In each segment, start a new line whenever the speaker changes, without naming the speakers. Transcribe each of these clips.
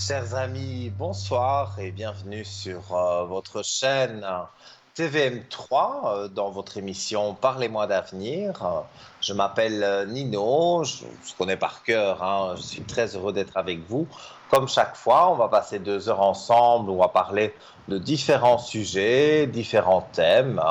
Chers amis, bonsoir et bienvenue sur votre chaîne TVM3 dans votre émission Parlez-moi d'avenir. Je m'appelle Nino, je connais par cœur, hein, je suis très heureux d'être avec vous. Comme chaque fois, on va passer 2 heures ensemble, on va parler de différents sujets, différents thèmes.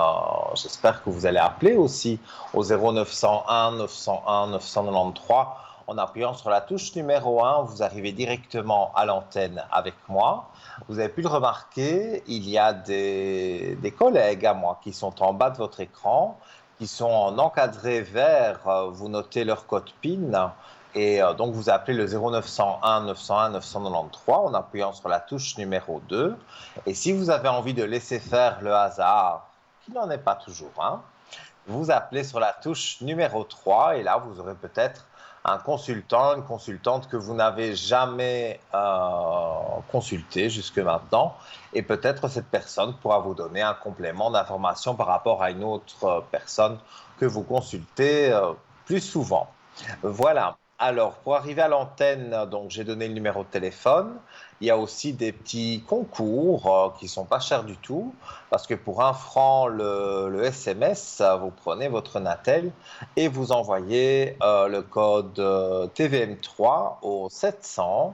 J'espère que vous allez appeler aussi au 0901 901 993 en appuyant sur la touche numéro 1, vous arrivez directement à l'antenne avec moi. Vous avez pu le remarquer, il y a des collègues à moi qui sont en bas de votre écran, qui sont en encadré vert. Vous notez leur code PIN et donc vous appelez le 0901 901 993 en appuyant sur la touche numéro 2. Et si vous avez envie de laisser faire le hasard, qui n'en est pas toujours, hein, vous appelez sur la touche numéro 3 et là, vous aurez peut-être un consultant, une consultante que vous n'avez jamais consulté jusque maintenant. Et peut-être cette personne pourra vous donner un complément d'information par rapport à une autre personne que vous consultez plus souvent. Voilà. Alors, pour arriver à l'antenne, donc j'ai donné le numéro de téléphone. Il y a aussi des petits concours qui sont pas chers du tout, parce que pour 1 franc le SMS, vous prenez votre Natel et vous envoyez le code TVM3 au 700.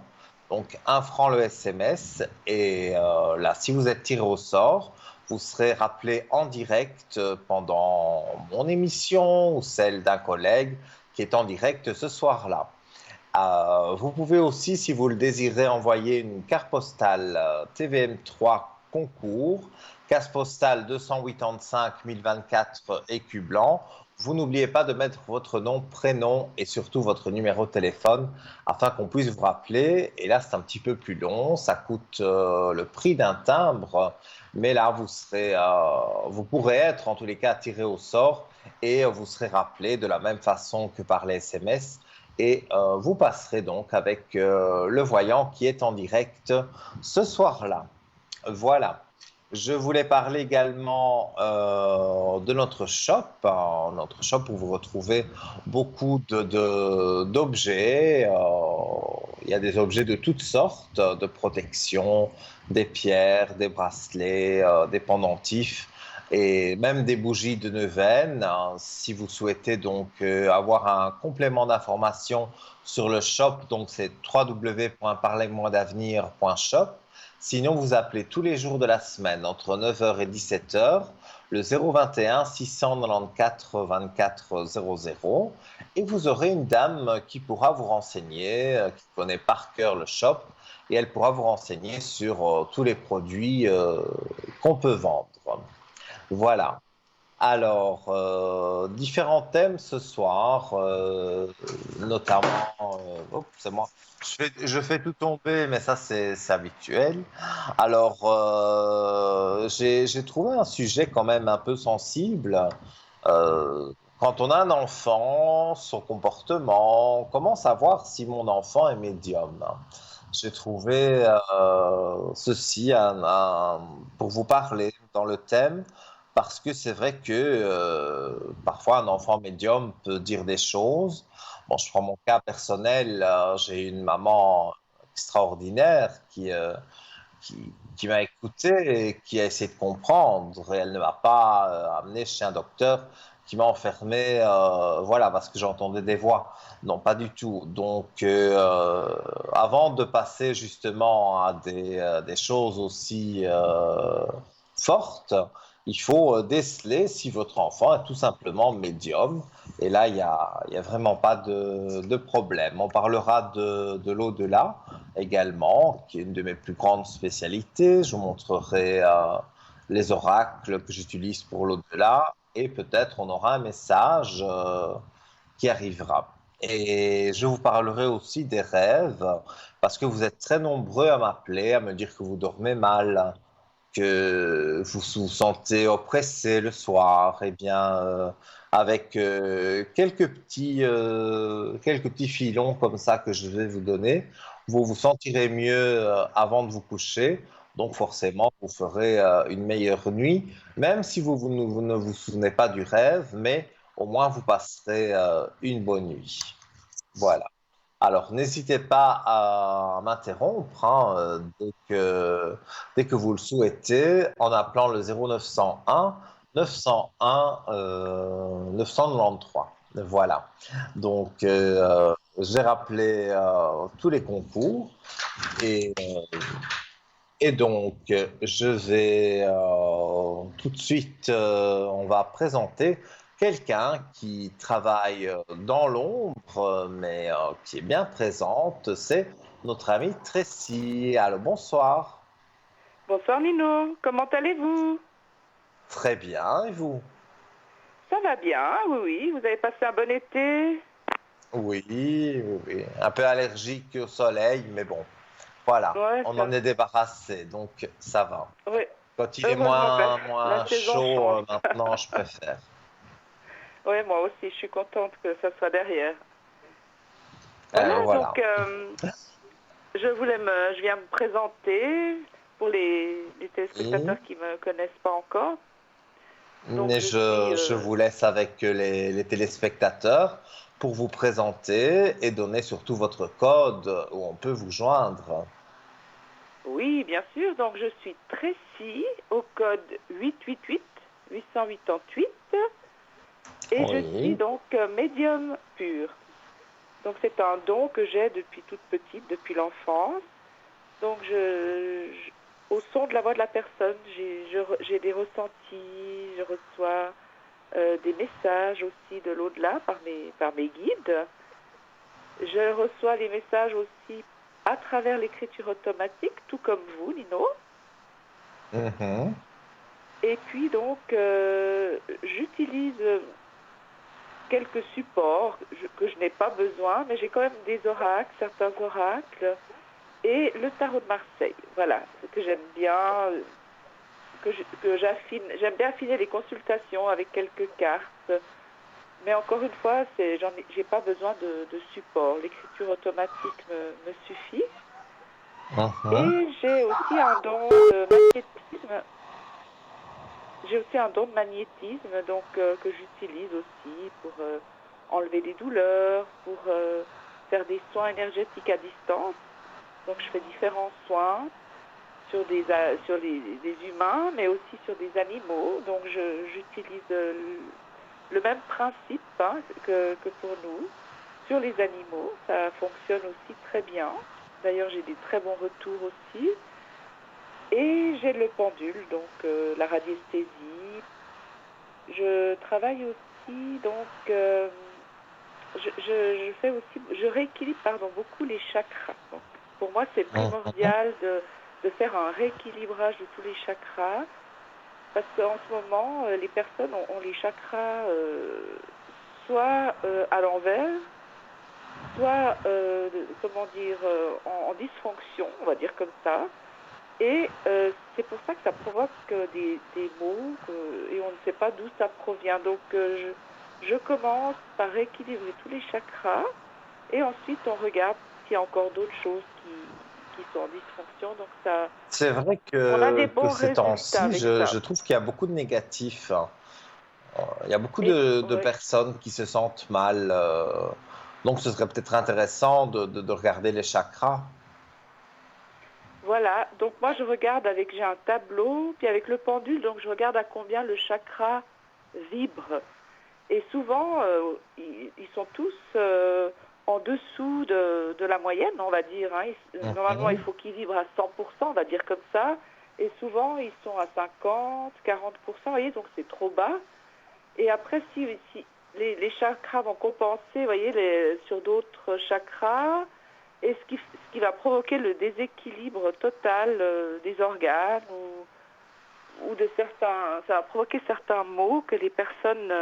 Donc 1 franc le SMS. Et là, si vous êtes tiré au sort, vous serez rappelé en direct pendant mon émission ou celle d'un collègue qui est en direct ce soir-là. Vous pouvez aussi, si vous le désirez, envoyer une carte postale TVM3 concours, carte postale 285 024 écus blancs. Vous n'oubliez pas de mettre votre nom, prénom et surtout votre numéro de téléphone afin qu'on puisse vous rappeler. Et là, c'est un petit peu plus long, ça coûte le prix d'un timbre, mais là, vous pourrez être en tous les cas tiré au sort et vous serez rappelé de la même façon que par les SMS et vous passerez donc avec le voyant qui est en direct ce soir-là. Voilà. Je voulais parler également de notre shop, notre shop où vous retrouvez beaucoup d'objets. Il y a des objets de toutes sortes, de protection, des pierres, des bracelets, des pendentifs et même des bougies de neuvaine. Si vous souhaitez donc avoir un complément d'information sur le shop, donc c'est www.parlez-moi-d'avenir.shop. Sinon, vous appelez tous les jours de la semaine entre 9h et 17h le 021 694 24 00 et vous aurez une dame qui pourra vous renseigner, qui connaît par cœur le shop et elle pourra vous renseigner sur tous les produits qu'on peut vendre. Voilà. Alors, différents thèmes ce soir, notamment, c'est moi, je fais tout tomber, mais ça c'est habituel. Alors, j'ai trouvé un sujet quand même un peu sensible. Quand on a un enfant, son comportement, comment savoir si mon enfant est médium? J'ai trouvé ceci pour vous parler dans le thème, parce que c'est vrai que parfois un enfant médium peut dire des choses. Bon, je prends mon cas personnel, j'ai une maman extraordinaire qui m'a écouté et qui a essayé de comprendre. Et elle ne m'a pas amené chez un docteur qui m'a enfermé, voilà, parce que j'entendais des voix. Non, pas du tout. Donc, avant de passer justement à des choses aussi fortes, il faut déceler si votre enfant est tout simplement médium. Et là, il y a vraiment pas de problème. On parlera de l'au-delà également, qui est une de mes plus grandes spécialités. Je vous montrerai les oracles que j'utilise pour l'au-delà et peut-être on aura un message qui arrivera. Et je vous parlerai aussi des rêves, parce que vous êtes très nombreux à m'appeler, à me dire que vous dormez mal, que vous vous sentez oppressé le soir. Eh bien, avec quelques petits filons comme ça que je vais vous donner, vous vous sentirez mieux avant de vous coucher. Donc forcément, vous ferez une meilleure nuit, même si vous ne vous souvenez pas du rêve, mais au moins vous passerez une bonne nuit. Voilà. Alors, n'hésitez pas à m'interrompre hein, dès que vous le souhaitez en appelant le 0901 901 993. Voilà. Donc, je vais rappeler tous les concours et, je vais tout de suite, on va présenter quelqu'un qui travaille dans l'ombre, mais qui est bien présente. C'est notre amie Tracy. Alors, bonsoir.
Bonsoir Nino, comment allez-vous?
Très bien. Et vous?
Ça va bien, oui, oui. Vous avez passé un bon été?
Oui, oui, oui. Un peu allergique au soleil, mais bon, voilà.
Ouais,
On en
ça.
est débarrassé, donc ça va.
Oui,
Quand il est
heureusement que la
moins
saison
chaud,
change.
maintenant, je préfère.
Oui, moi aussi, je suis contente que ça soit derrière. Voilà,
Voilà.
donc je viens me présenter pour les
Oui.
téléspectateurs qui ne me connaissent pas encore. Donc
Mais
je suis,
je vous laisse avec les téléspectateurs pour vous présenter et donner surtout votre code où on peut vous joindre.
oui, bien sûr, donc je suis Tracy au code 888 et je suis
Oui.
donc médium pur. Donc c'est un don que j'ai depuis toute petite, depuis l'enfance. Donc au son de la voix de la personne, j'ai des ressentis, je reçois des messages aussi de l'au-delà par mes guides. Je reçois les messages aussi à travers l'écriture automatique, tout comme vous, Nino.
Mhm.
Et puis donc, j'utilise quelques supports que je n'ai pas besoin, mais j'ai quand même des oracles, certains oracles. Et le tarot de Marseille, voilà, ce que j'aime bien, que j'affine, j'aime bien affiner les consultations avec quelques cartes, mais encore une fois, j'ai pas besoin de support, l'écriture automatique me suffit.
Mhm.
Et j'ai aussi un don de magnétisme, donc que j'utilise aussi pour enlever des douleurs, pour faire des soins énergétiques à distance. Donc je fais différents soins sur des humains, mais aussi sur des animaux. Donc j'utilise le même principe hein, que pour nous sur les animaux. Ça fonctionne aussi très bien. D'ailleurs, j'ai des très bons retours aussi. Et j'ai le pendule, donc la radiesthésie. Je travaille aussi, donc je rééquilibre beaucoup les chakras. Donc, pour moi, c'est
Mhm.
primordial de faire un rééquilibrage de tous les chakras, parce qu'en ce moment, les personnes ont les chakras soit à l'envers, soit, comment dire, en dysfonction, on va dire comme ça. Et c'est pour ça que ça provoque des maux et on ne sait pas d'où ça provient. Donc je commence par rééquilibrer tous les chakras et ensuite on regarde s'il y a encore d'autres choses qui sont en dysfonction. Donc ça,
C'est vrai
on a des
que
bons
ces
résultats
temps-ci,
avec ça.
je trouve qu'il y a beaucoup de négatifs. Il y a beaucoup
Et
de
ouais,
personnes qui se sentent mal. Donc, ce serait peut-être intéressant de regarder les chakras.
voilà. Donc moi je regarde j'ai un tableau, puis avec le pendule, donc je regarde à combien le chakra vibre. Et souvent, ils sont tous en dessous de la moyenne, on va dire. Hein. Normalement, il
Mhm.
faut qu'ils vibrent à 100%, on va dire comme ça. Et souvent, ils sont à 50, 40%, vous voyez, donc c'est trop bas. Et après, si les chakras vont compenser, vous voyez, sur d'autres chakras, et ce qui va provoquer le déséquilibre total des organes ou de certains, ça va provoquer certains maux que les personnes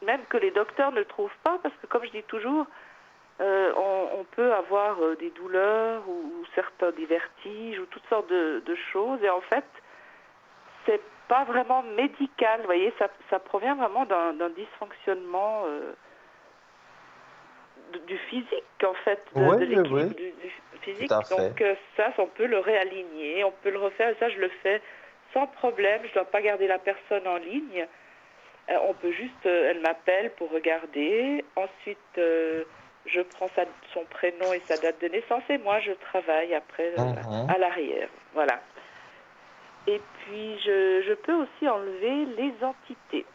même que les docteurs ne trouvent pas, parce que comme je dis toujours, on peut avoir des douleurs ou certains des vertiges ou toutes sortes de choses, et en fait, c'est pas vraiment médical, vous voyez, ça provient vraiment d'un dysfonctionnement du physique, en fait,
Oui,
de
oui, oui,
l'équilibre du
tout
physique.
à
Donc
fait.
ça, on peut le réaligner, on peut le refaire, et ça, je le fais sans problème, je ne dois pas garder la personne en ligne. On peut juste, elle m'appelle pour regarder. Ensuite, je prends son prénom et sa date de naissance et moi je travaille après
Mhm.
à l'arrière. Voilà. Et puis je peux aussi enlever les entités.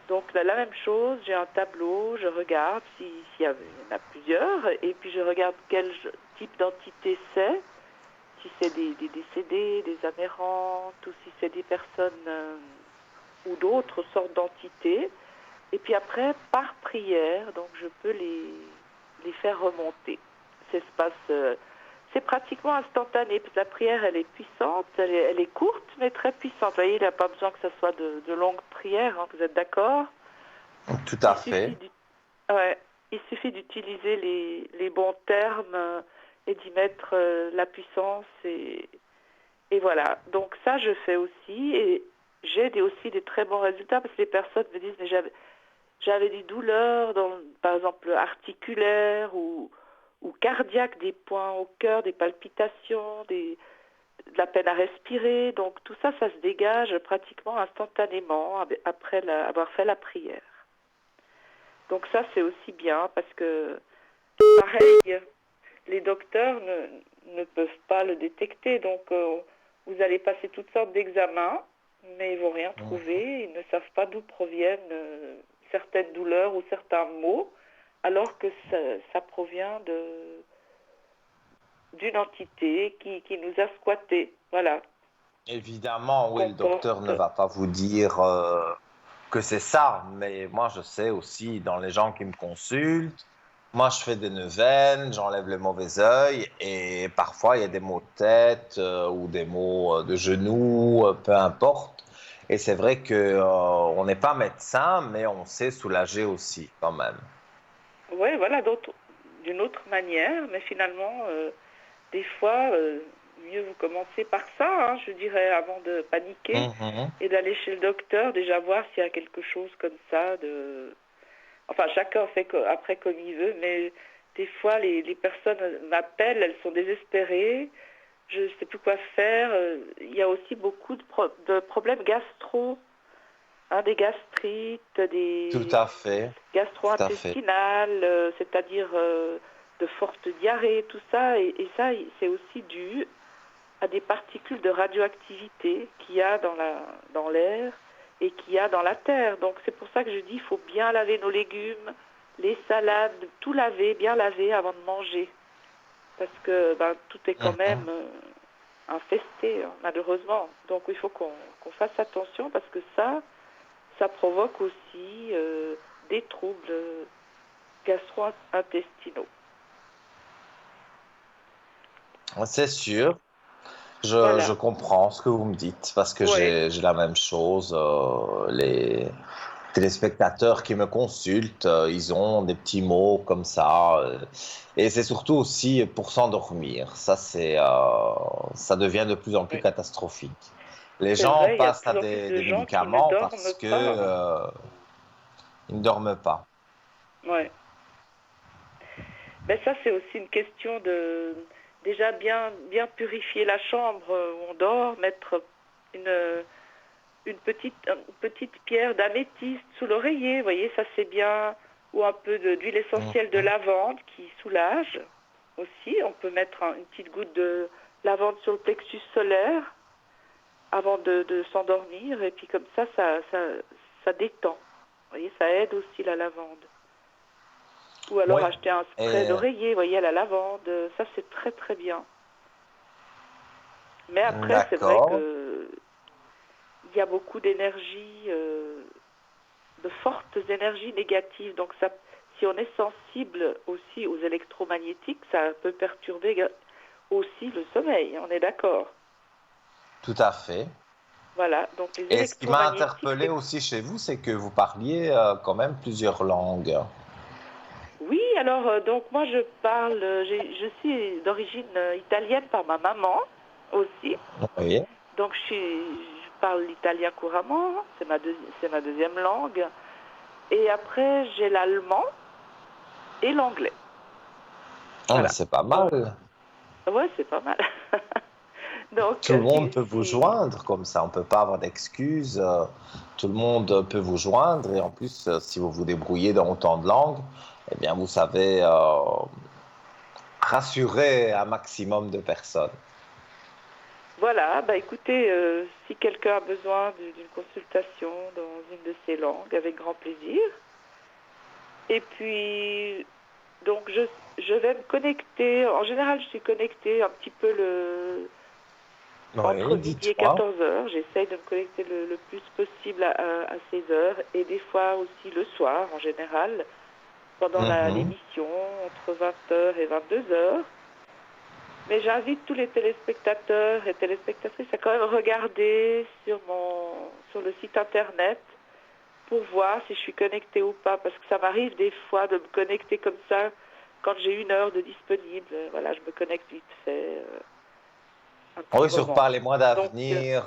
Donc la même chose, j'ai un tableau, je regarde s'il y en a plusieurs, et puis je regarde quel type d'entité c'est, si c'est des décédés, des amérantes, ou si c'est des personnes ou d'autres sortes d'entités. Et puis après, par prière, donc je peux les faire remonter. C'est pratiquement instantané, parce que la prière, elle est puissante, elle est courte, mais très puissante. Vous voyez, il n'y a pas besoin que ce soit de longues prières, hein, vous êtes d'accord?
Tout à
Il
fait.
suffit ouais, il suffit d'utiliser les bons termes et d'y mettre la puissance et voilà. Donc ça, je fais aussi et j'ai aussi des très bons résultats parce que les personnes me disent mais j'avais des douleurs, par exemple articulaires ou cardiaques, des points au cœur, des palpitations, de la peine à respirer. Donc tout ça, ça se dégage pratiquement instantanément après avoir fait la prière. Donc ça, c'est aussi bien parce que, pareil, les docteurs ne peuvent pas le détecter. Donc vous allez passer toutes sortes d'examens, mais ils ne vont rien trouver. Ils ne savent pas d'où proviennent certaines douleurs ou certains maux, alors que ça provient d'une entité qui nous a squattés. Voilà.
Évidemment, oui,
Qu'on
le docteur
porte.
ne va pas vous dire que c'est ça, mais moi je sais aussi dans les gens qui me consultent, moi je fais des neuvaines, j'enlève le mauvais œil et parfois il y a des maux de tête ou des maux de genoux, peu importe. Et c'est vrai que on n'est pas médecin, mais on sait soulager aussi quand même.
Oui, voilà, d'une autre manière, mais finalement, des fois, mieux vous commencez par ça, hein, je dirais, avant de paniquer
Mhm.
et d'aller chez le docteur, déjà voir s'il y a quelque chose comme ça. Enfin, chacun fait après comme il veut, mais des fois, les personnes m'appellent, elles sont désespérées, je ne sais plus quoi faire. Il y a aussi beaucoup de problèmes gastro, hein, des gastrites,
Tout
des
à fait, tout à fait.
gastro-intestinales, c'est-à-dire de fortes diarrhées, tout ça. Et ça, c'est aussi dû à des particules de radioactivité qu'il y a dans l'air et qu'il y a dans la terre. Donc c'est pour ça que je dis il faut bien laver nos légumes, les salades, tout laver, bien laver avant de manger. Parce que tout est quand
Mhm.
même infesté, hein, malheureusement. Donc il faut qu'on fasse attention parce que ça provoque aussi des troubles gastro-intestinaux.
C'est sûr. Je
Voilà.
comprends ce que vous me dites parce que
Ouais.
j'ai la même chose. Les téléspectateurs qui me consultent, ils ont des petits mots comme ça. Et c'est surtout aussi pour s'endormir. Ça devient de plus en plus
Ouais.
catastrophique. Les
C'est
gens
vrai, il y a de
passent à
plus en plus de
des
gens qui ne
médicaments
dorment
parce que
pas, hein.
ils ne dorment pas.
Ouais. Ben ça, c'est aussi une question de déjà bien purifier la chambre où on dort, mettre une, une petite pierre d'améthyste sous l'oreiller, vous voyez, ça c'est bien, ou un peu d'huile essentielle de
Mhm.
lavande qui soulage aussi. On peut mettre une petite goutte de lavande sur le plexus solaire avant de s'endormir, et puis comme ça détend. Vous voyez, ça aide aussi la lavande. Ou alors
Oui.
acheter un spray
Et
d'oreiller, vous voyez, à la lavande, ça c'est très très bien. Mais après, c'est vrai
d'accord.
que il y a beaucoup d'énergie, de fortes énergies négatives. Donc ça, si on est sensible aussi aux électromagnétiques, ça peut perturber aussi le sommeil, on est d'accord.
Tout à fait.
Voilà, donc les
Et ce qui m'a
électromagnétiques,
interpellé
c'est...
aussi chez vous, c'est que vous parliez quand même plusieurs langues.
Oui, alors, donc moi je parle, je suis d'origine italienne par ma maman aussi.
Oui.
Donc je parle l'italien couramment, c'est ma deuxième langue. Et après, j'ai l'allemand et l'anglais.
Oh, mais
Voilà.
c'est pas
Donc,
mal.
ouais, c'est pas mal. Donc,
Tout le monde peut vous joindre comme ça, on peut pas avoir d'excuses. Tout le monde peut vous joindre et en plus, si vous vous débrouillez dans autant de langues, eh bien, vous savez rassurer un maximum de personnes.
Voilà, bah écoutez, si quelqu'un a besoin d'une consultation dans une de ces langues, avec grand plaisir. Et puis, donc je vais me connecter. En général, je suis connectée un petit peu entre
Oui,
midi et
dites-moi.
14 heures. J'essaye de me connecter le plus possible à ces heures. Et des fois aussi le soir, en général, pendant
Mhm.
l'émission, entre 20 heures et 22 heures. Mais j'invite tous les téléspectateurs et téléspectatrices à quand même regarder sur le site internet pour voir si je suis connectée ou pas, parce que ça m'arrive des fois de me connecter comme ça quand j'ai une heure de disponible. Voilà, je me connecte vite fait un petit
Oui, sur
moment.
Parlez-moi
Donc,
d'avenir,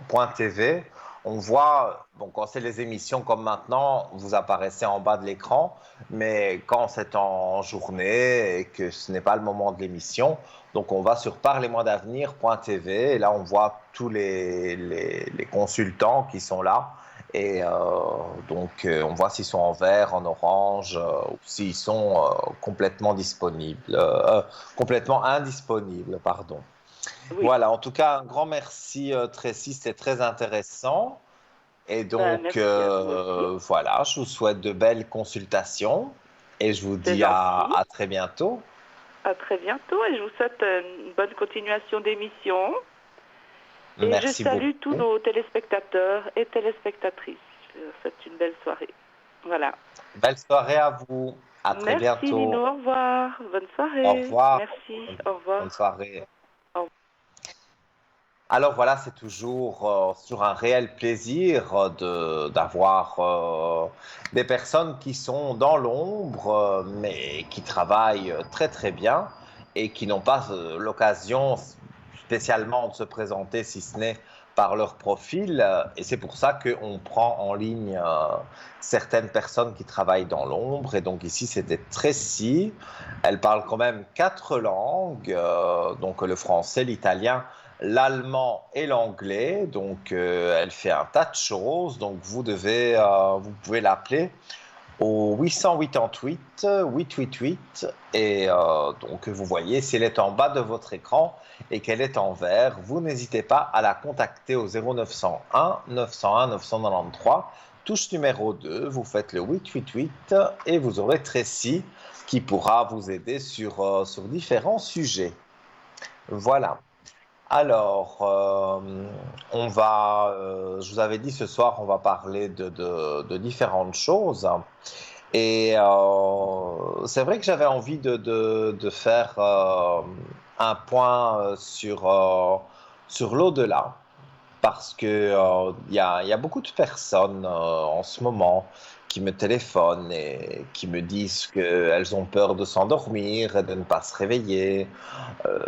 point TV, on voit, bon, quand c'est les émissions comme maintenant, vous apparaissez en bas de l'écran, mais quand c'est en journée et que ce n'est pas le moment de l'émission, donc on va sur Parlez-moi d'avenir, point TV, et là on voit tous les consultants qui sont là, et on voit s'ils sont en vert, en orange, ou s'ils sont complètement disponibles, complètement indisponibles, pardon.
oui,
Voilà, en tout cas, un grand merci, Tracy, c'était très intéressant. Et
ben,
donc,
merci à vous aussi.
voilà, je vous souhaite de belles consultations et je vous
C'est
dis
gentil.
à très bientôt.
À très bientôt et je vous souhaite une bonne continuation d'émission. Et je
Merci
salue tous
beaucoup.
nos téléspectateurs et téléspectatrices. Je vous souhaite une belle soirée. Voilà.
Belle soirée à vous. À très
Merci
bientôt.
Nino, au revoir. Bonne
Au
soirée.
revoir.
Merci, au revoir.
Bonne soirée.
Au revoir.
Alors voilà, c'est toujours un réel plaisir d'avoir des personnes qui sont dans l'ombre, mais qui travaillent très très bien et qui n'ont pas l'occasion spécialement de se présenter, si ce n'est par leur profil. Et c'est pour ça qu'on prend en ligne certaines personnes qui travaillent dans l'ombre. Et donc ici, c'était Tracy. Elle parle quand même 4 langues, donc le français, l'italien, l'allemand et l'anglais. Donc, elle fait un tas de choses. Donc, vous pouvez l'appeler au 888 888 et donc vous voyez si elle est en bas de votre écran et qu'elle est en vert, vous n'hésitez pas à la contacter au 0901 901 993 touche numéro 2, vous faites le 888 et vous aurez Tracy qui pourra vous aider sur différents sujets. Voilà. Alors, je vous avais dit ce soir, on va parler de différentes choses. Et c'est vrai que j'avais envie de faire un point sur l'au-delà, parce que il y a beaucoup de personnes en ce moment qui me téléphonent et qui me disent qu'elles ont peur de s'endormir et de ne pas se réveiller. Euh,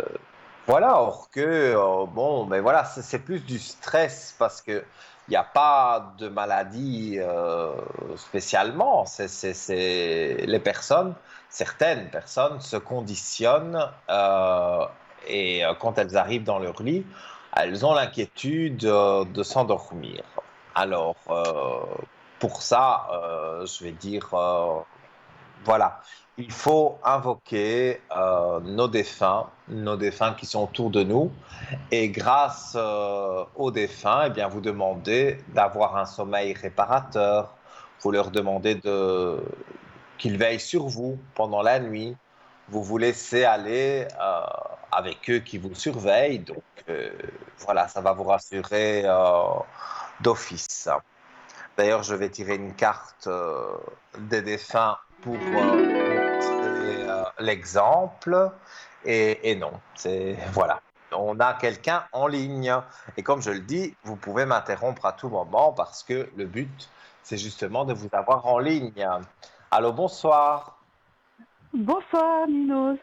voilà, or que, bon, mais voilà, c'est plus du stress parce que il n'y a pas de maladie spécialement. Les personnes, certaines personnes se conditionnent et quand elles arrivent dans leur lit, elles ont l'inquiétude de s'endormir. Alors, pour ça, je vais dire, voilà, il faut invoquer nos défunts qui sont autour de nous, et grâce aux défunts, eh bien, vous demandez d'avoir un sommeil réparateur. Vous leur demandez qu'ils veillent sur vous pendant la nuit. Vous vous laissez aller avec eux qui vous surveillent. Donc, voilà, ça va vous rassurer d'office. D'ailleurs, je vais tirer une carte des défunts pour montrer l'exemple. Et non, c'est voilà. On a quelqu'un en ligne. Et comme je le dis, vous pouvez m'interrompre à tout moment parce que le but, c'est justement de vous avoir en ligne. Allô, bonsoir.
Bonsoir Nino.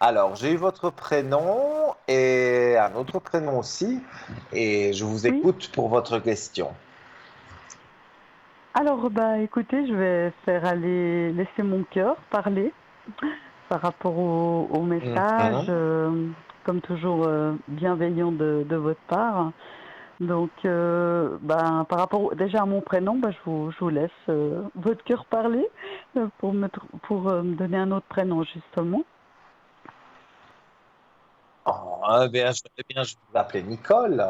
Alors, j'ai eu votre prénom et un autre prénom aussi. Et je vous
Oui.
écoute pour votre question.
Alors bah écoutez, je vais faire aller laisser mon cœur parler par rapport au message,
Mhm.
comme toujours bienveillant de votre part. Donc, par rapport déjà à mon prénom, je vous laisse votre cœur parler pour me donner un autre prénom, justement.
Oh, eh bien, je vais vous appeler Nicole.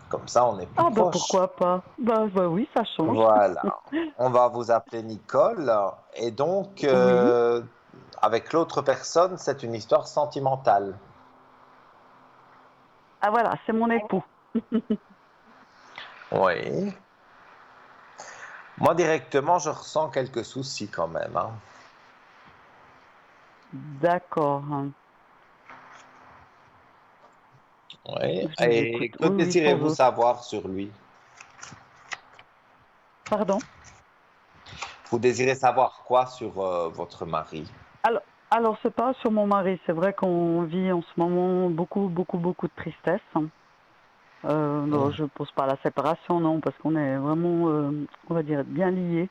Comme ça, on est plus
Ah,
proche.
pourquoi pas? Oui, ça change.
Voilà. On va vous appeler Nicole. Et donc,
Oui.
avec l'autre personne, c'est une histoire sentimentale.
Ah, voilà, c'est mon époux.
Oui. Moi, directement, je ressens quelques soucis quand même, hein.
D'accord.
Oui.
Je vous écoute.
Et que
Oui, oui, sans
désirez-vous
doute.
savoir sur lui?
Pardon?
Vous désirez savoir quoi sur votre mari?
Alors, alors c'est pas sur mon mari. C'est vrai qu'on vit en ce moment beaucoup, beaucoup, beaucoup de tristesse. Non,
Hmm.
je pose pas la séparation, non, parce qu'on est vraiment, on va dire, bien liés.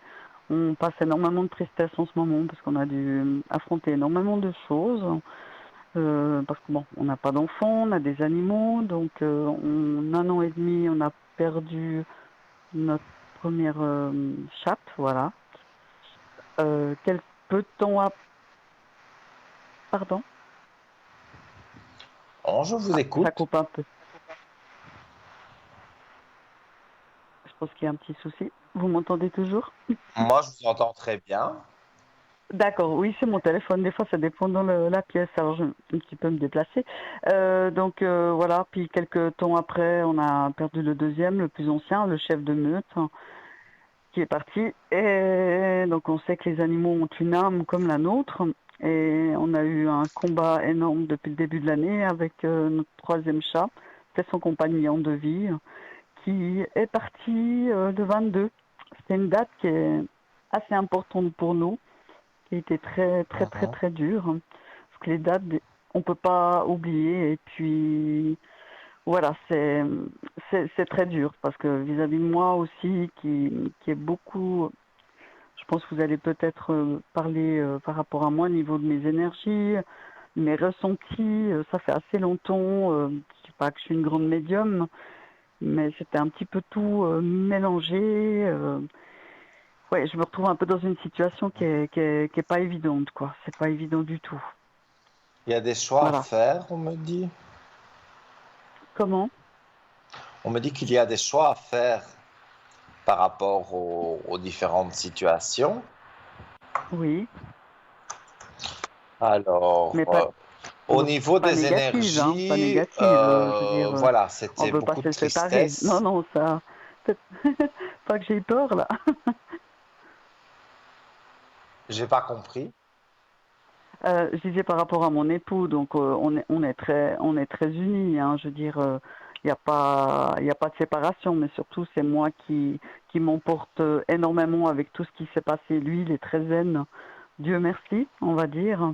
On passe énormément de tristesse en ce moment parce qu'on a dû affronter énormément de choses. Parce que bon, on n'a pas d'enfants, on a des animaux, donc en un an et demi, on a perdu notre première chatte, voilà. Quel peu de temps à... Pardon?
Oh, je vous
Ah, ça
écoute.
coupe un peu. Je pense qu'il y a un petit souci. Vous m'entendez toujours?
Moi, je vous entends très bien.
D'accord, oui, c'est mon téléphone. Des fois, ça dépend dans la pièce, alors je vais un petit peu me déplacer. Donc voilà, puis quelques temps après, on a perdu le deuxième, le plus ancien, le chef de meute, hein, qui est parti. Et donc on sait que les animaux ont une âme comme la nôtre. Et on a eu un combat énorme depuis le début de l'année avec notre troisième chat. C'était son compagnon de vie qui est parti le 22. C'était une date qui est assez importante pour nous, qui a été très très très
Mhm.
très dur, hein. Parce que les dates, on peut pas oublier. Et puis voilà, c'est très dur parce que vis-à-vis de moi aussi, qui est beaucoup. Je pense que vous allez peut-être parler par rapport à moi au niveau de mes énergies, mes ressentis. Ça fait assez longtemps. Je dis pas que je suis une grande médium, mais c'était un petit peu tout mélangé. Ouais, je me retrouve un peu dans une situation qui est pas évidente, quoi. C'est pas évident du tout.
Il y a des choix à
Voilà.
faire, on me dit.
Comment?
On me dit qu'il y a des choix à faire par rapport aux différentes situations.
Oui,
Alors,
mais pas,
au niveau
pas
des
négative, hein, pas
énergies,
négative. Je veux dire,
voilà,
on
c'était
veut pas
beaucoup de
se séparer. Non,
tristesse.
non, ça, peut- pas que j'ai peur là.
J'ai pas compris.
Je disais par rapport à mon époux, donc on est très unis, hein. Je veux dire, il y a pas de séparation, mais surtout c'est moi qui m'emporte énormément avec tout ce qui s'est passé. Lui, il est très zen, Dieu merci, on va dire,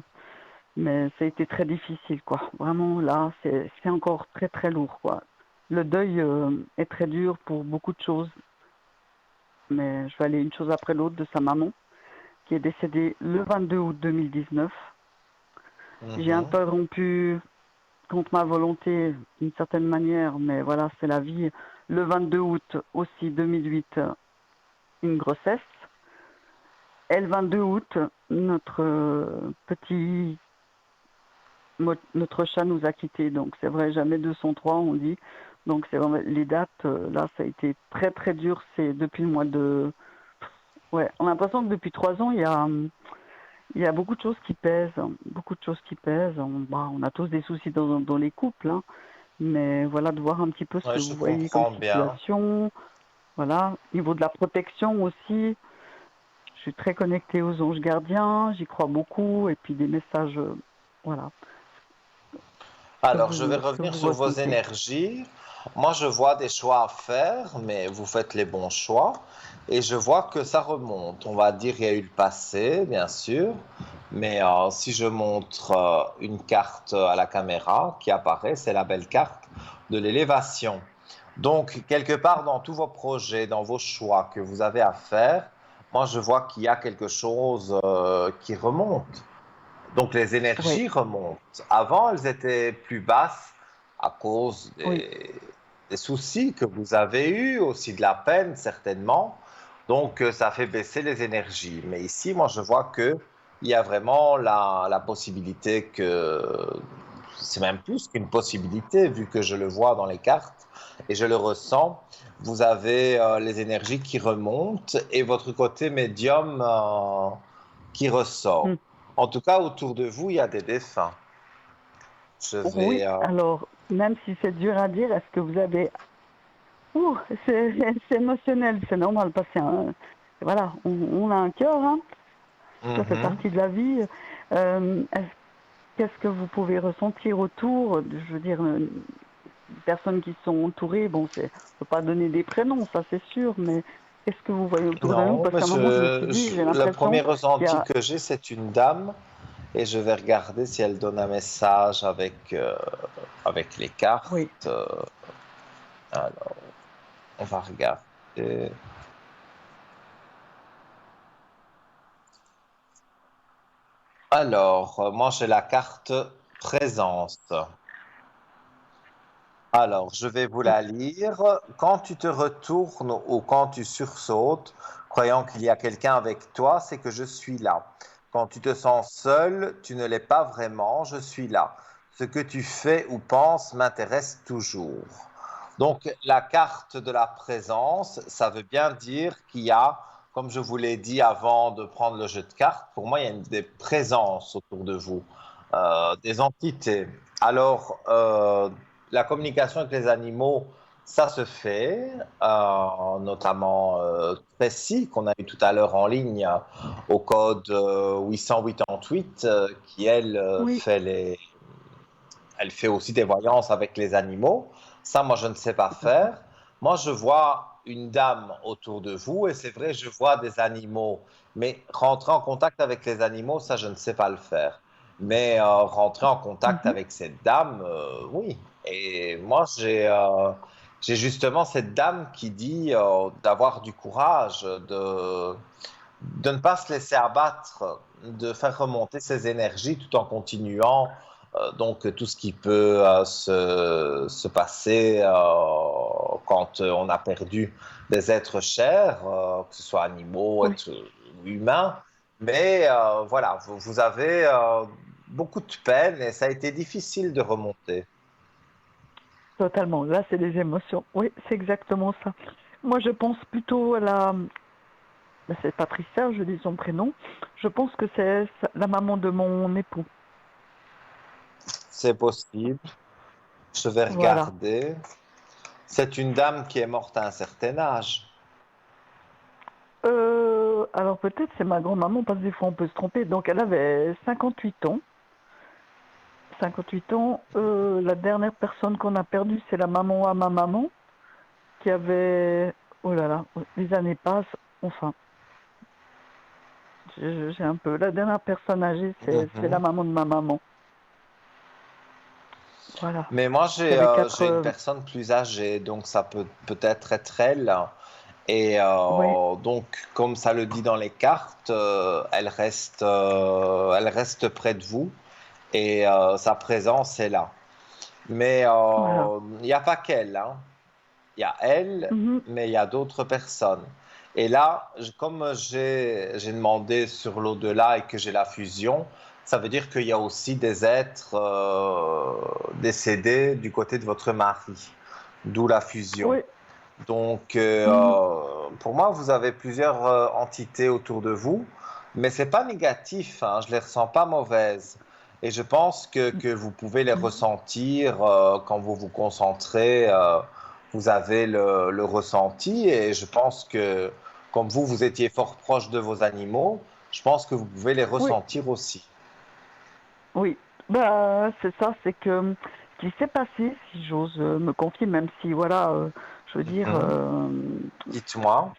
mais ça a été très difficile, quoi. Vraiment là, c'est encore très très lourd, quoi. Le deuil est très dur pour beaucoup de choses, mais je vais aller une chose après l'autre de sa maman, qui est décédée le 22 août 2019. J'ai
Mhm.
interrompu contre ma volonté d'une certaine manière, mais voilà, c'est la vie. Le 22 août aussi 2008, une grossesse. Et le 22 août, notre chat nous a quittés. Donc c'est vrai, jamais 203, on dit. Donc c'est vrai, les dates, là, ça a été très très dur. C'est depuis le mois de... Ouais, on a l'impression que depuis 3 ans, il y a beaucoup de choses qui pèsent. Beaucoup de choses qui pèsent. On a tous des soucis dans les couples, hein. Mais voilà, de voir un petit peu ce
Ouais,
que
je
vous voyez comme
comprends bien.
situation. Voilà, au niveau de la protection aussi, je suis très connectée aux anges gardiens, j'y crois beaucoup, et puis des messages, voilà, ce que
Alors, je vais
vous, ce que
revenir
vous
sur vos
ressentez.
énergies. Moi, je vois des choix à faire, mais vous faites les bons choix. Et je vois que ça remonte. On va dire qu'il y a eu le passé, bien sûr. Mais si je montre une carte à la caméra qui apparaît, c'est la belle carte de l'élévation. Donc, quelque part dans tous vos projets, dans vos choix que vous avez à faire, moi, je vois qu'il y a quelque chose qui remonte. Donc les
Oui,
énergies remontent. Avant, elles étaient plus basses à cause
oui,
des des soucis que vous avez eus, aussi de la peine certainement. Donc ça fait baisser les énergies. Mais ici, moi, je vois que il y a vraiment la possibilité que c'est même plus qu'une possibilité, vu que je le vois dans les cartes et je le ressens. Vous avez les énergies qui remontent et votre côté médium qui ressort.
Hmm.
En tout cas, autour de vous, il y a des défunts. Je vais.
Oui, alors, même si c'est dur à dire, est-ce que vous avez... Ouh, c'est émotionnel, c'est normal, parce que voilà, on a un cœur, hein, ça fait
Mhm.
partie de la vie. Qu'est-ce que vous pouvez ressentir autour? Je veux dire, les personnes qui sont entourées, bon, on ne peut pas donner des prénoms, ça c'est sûr, mais qu'est-ce que vous voyez autour de nous?
Non,
Parce
mais
qu'à un moment, je me suis dit, j'ai
le premier
l'impression qu'il y
ressenti
a...
que j'ai, c'est une dame et je vais regarder si elle donne un message avec les cartes.
Oui,
Alors, on va regarder. Alors, moi j'ai la carte présence. Alors, je vais vous
oui,
la lire. Quand tu te retournes ou quand tu sursautes, croyant qu'il y a quelqu'un avec toi, c'est que je suis là. Quand tu te sens seul, tu ne l'es pas vraiment, je suis là. Ce que tu fais ou penses m'intéresse toujours. Donc, la carte de la présence, ça veut bien dire qu'il y a, comme je vous l'ai dit avant de prendre le jeu de cartes, pour moi, il y a des présences autour de vous, des entités. Alors, la communication avec les animaux, ça se fait, notamment Tracy, qu'on a eu tout à l'heure en ligne, au code 888, qui, elle,
oui,
elle fait aussi des voyances avec les animaux. Ça, moi, je ne sais pas
tout à fait.
faire. Moi, je vois une dame autour de vous et c'est vrai, je vois des animaux. Mais rentrer en contact avec les animaux, ça, je ne sais pas le faire. Mais rentrer en contact
Mhm.
avec cette dame, oui. Et moi, j'ai justement cette dame qui dit d'avoir du courage, de ne pas se laisser abattre, de faire remonter ses énergies tout en continuant donc tout ce qui peut se passer quand on a perdu des êtres chers, que ce soit animaux,
Oui,
êtres humains. Mais voilà, vous avez beaucoup de peine et ça a été difficile de remonter.
totalement. Là, c'est des émotions. Oui, c'est exactement ça. Moi, je pense plutôt à la... ben, c'est Patricia, je dis son prénom. Je pense que c'est la maman de mon époux.
C'est possible. Je vais
Voilà.
regarder. C'est une dame qui est morte à un certain âge.
Alors peut-être c'est ma grand-maman, parce que des fois on peut se tromper. Donc elle avait 58 ans. 58 ans. La dernière personne qu'on a perdue, c'est la maman à ma maman, qui avait... Oh là là, les années passent. Enfin, j'ai un peu... La dernière personne âgée, c'est la
Mhm.
maman de ma maman. Voilà.
Mais moi,
Qui avait
j'ai une
4...
personne plus âgée, donc ça peut peut-être être elle. Et
Oui,
donc, comme ça le dit dans les cartes, elle reste près de vous et sa présence est là. Mais
voilà.
il n'y a pas qu'elle, hein. Il y a elle,
Mhm.
mais il y a d'autres personnes. Et là, comme j'ai demandé sur l'au-delà et que j'ai la fusion, ça veut dire qu'il y a aussi des êtres décédés du côté de votre mari, d'où la fusion.
Oui.
Donc,
Mhm.
pour moi, vous avez plusieurs entités autour de vous, mais c'est pas négatif, hein, je les ressens pas mauvaises. Et je pense que vous pouvez les
Mhm.
ressentir quand vous vous concentrez. Vous avez le ressenti, et je pense que comme vous étiez fort proche de vos animaux, je pense que vous pouvez les
Oui.
ressentir aussi.
Oui, bah, c'est ça, c'est que ce qui s'est passé, si j'ose me confier, même si, voilà, je veux dire,
Mhm. Dites-moi.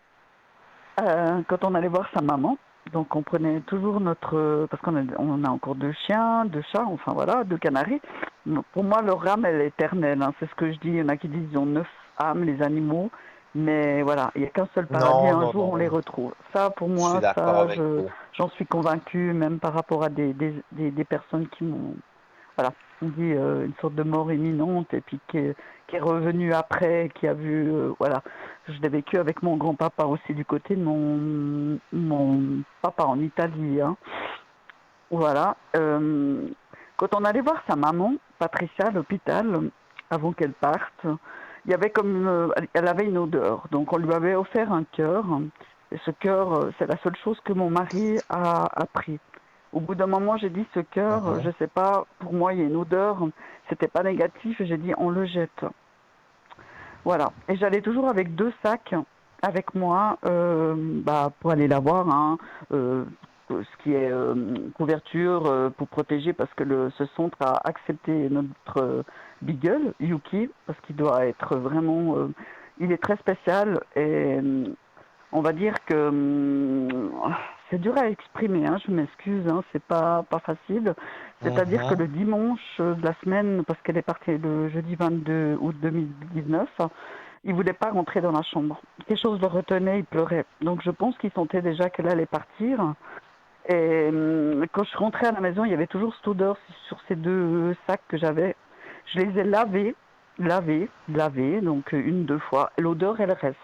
quand on allait voir sa maman, donc on prenait toujours notre, parce on a encore 2 chiens, 2 chats, enfin voilà, 2 canaris. Pour moi, leur âme, elle est éternelle, hein, c'est ce que je dis. Il y en a qui disent ils ont 9 âmes, les animaux, mais voilà, il n'y a qu'un seul paradis,
Non,
un
non,
jour on les
non,
retrouve. Ça, pour
je suis
moi,
d'accord
ça,
avec vous.
j'en suis convaincue, même par rapport à des personnes qui m'ont voilà, on dit une sorte de mort imminente, et puis qui est revenu après, qui a vu, voilà. Je l'ai vécu avec mon grand-papa aussi du côté de mon papa en Italie, hein. Voilà. Quand on allait voir sa maman, Patricia, à l'hôpital, avant qu'elle parte, il y avait elle avait une odeur. Donc on lui avait offert un cœur. Et ce cœur, c'est la seule chose que mon mari a pris. Au bout d'un moment, j'ai dit ce cœur, je
Mhm.
sais pas, pour moi il y a une odeur. C'était pas négatif. Et j'ai dit on le jette. Voilà. Et j'allais toujours avec 2 sacs avec moi pour aller la voir, hein, ce qui est couverture pour protéger, parce que ce centre a accepté notre Beagle, Yuki, parce qu'il doit être vraiment... il est très spécial et on va dire que c'est dur à exprimer, hein, je m'excuse, hein, c'est pas facile. C'est-à-dire que
Mhm.
le dimanche de la semaine, parce qu'elle est partie le jeudi 22 août 2019, il voulait pas rentrer dans la chambre. Quelque chose le retenait, il pleurait. Donc je pense qu'il sentait déjà qu'elle allait partir. Et quand je rentrais à la maison, il y avait toujours cette odeur sur ces 2 sacs que j'avais. Je les ai lavés, donc 1, 2 fois. L'odeur, elle reste.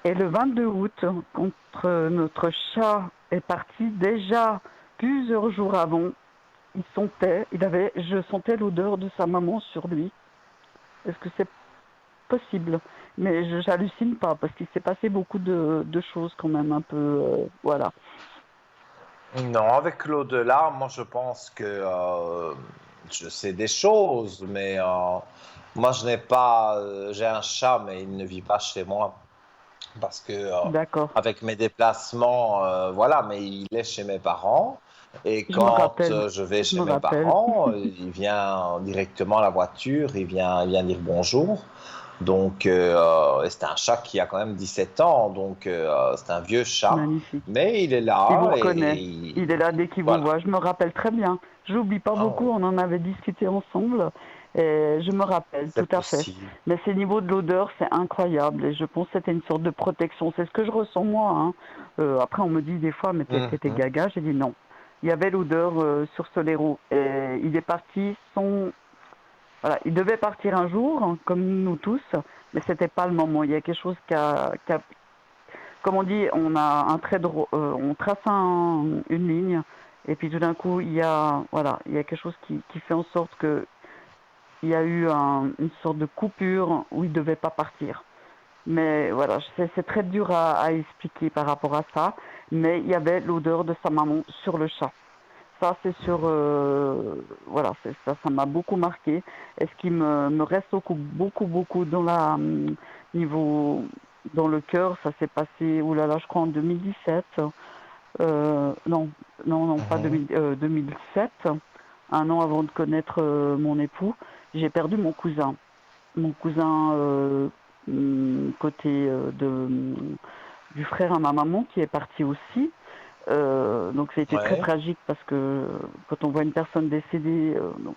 Et le 22 août, quand notre chat est parti, déjà plusieurs jours avant, je sentais l'odeur de sa maman sur lui. Est-ce que c'est possible? Mais j'hallucine pas, parce qu'il s'est passé beaucoup de choses quand même, un peu, voilà.
Non, avec l'au-delà, moi je pense que je sais des choses, mais moi je n'ai pas, j'ai un chat, mais il ne vit pas chez moi parce que
D'accord.
avec mes déplacements, voilà, mais il est chez mes parents et
Je me
quand
rappelle.
je vais
Je
chez
me
mes
rappelle.
parents, il vient directement à la voiture, il vient dire bonjour. Donc, et c'est un chat qui a quand même 17 ans, donc c'est un vieux chat,
Magnifique.
mais il est
Il vous
là
reconnaît. Il est là dès qu'il vous
voilà.
voit. Je me rappelle très bien. Je n'oublie pas
Ah
beaucoup.
oui,
On en avait discuté ensemble. Et je me rappelle, tout
c'est
à fait.
possible.
Mais ces niveaux de l'odeur, c'est incroyable. Et je pense que c'était une sorte de protection. C'est ce que je ressens moi, hein. Après, on me dit des fois, mais t'étais
Mhm.
gaga. J'ai dit non. Il y avait l'odeur sur Solero. Et il est parti sans... Voilà, il devait partir un jour, hein, comme nous tous, mais c'était pas le moment. Il y a quelque chose comme on dit, on a un trait de, on trace une ligne, et puis tout d'un coup, voilà, il y a quelque chose qui fait en sorte que il y a eu une sorte de coupure où il ne devait pas partir. Mais voilà, c'est très dur à expliquer par rapport à ça, mais il y avait l'odeur de sa maman sur le chat. Ça, c'est sur, voilà, ça m'a beaucoup marqué. Et ce qui me reste beaucoup, beaucoup dans niveau, dans le cœur, ça s'est passé, oulala, je crois en 2017. Non, non, non, pas
Mhm.
2007. Un an avant de connaître mon époux, j'ai perdu mon cousin. Mon cousin côté du frère à ma maman qui est parti aussi. Donc ça a été très
Ouais.
tragique parce que quand on voit une personne décédée, donc,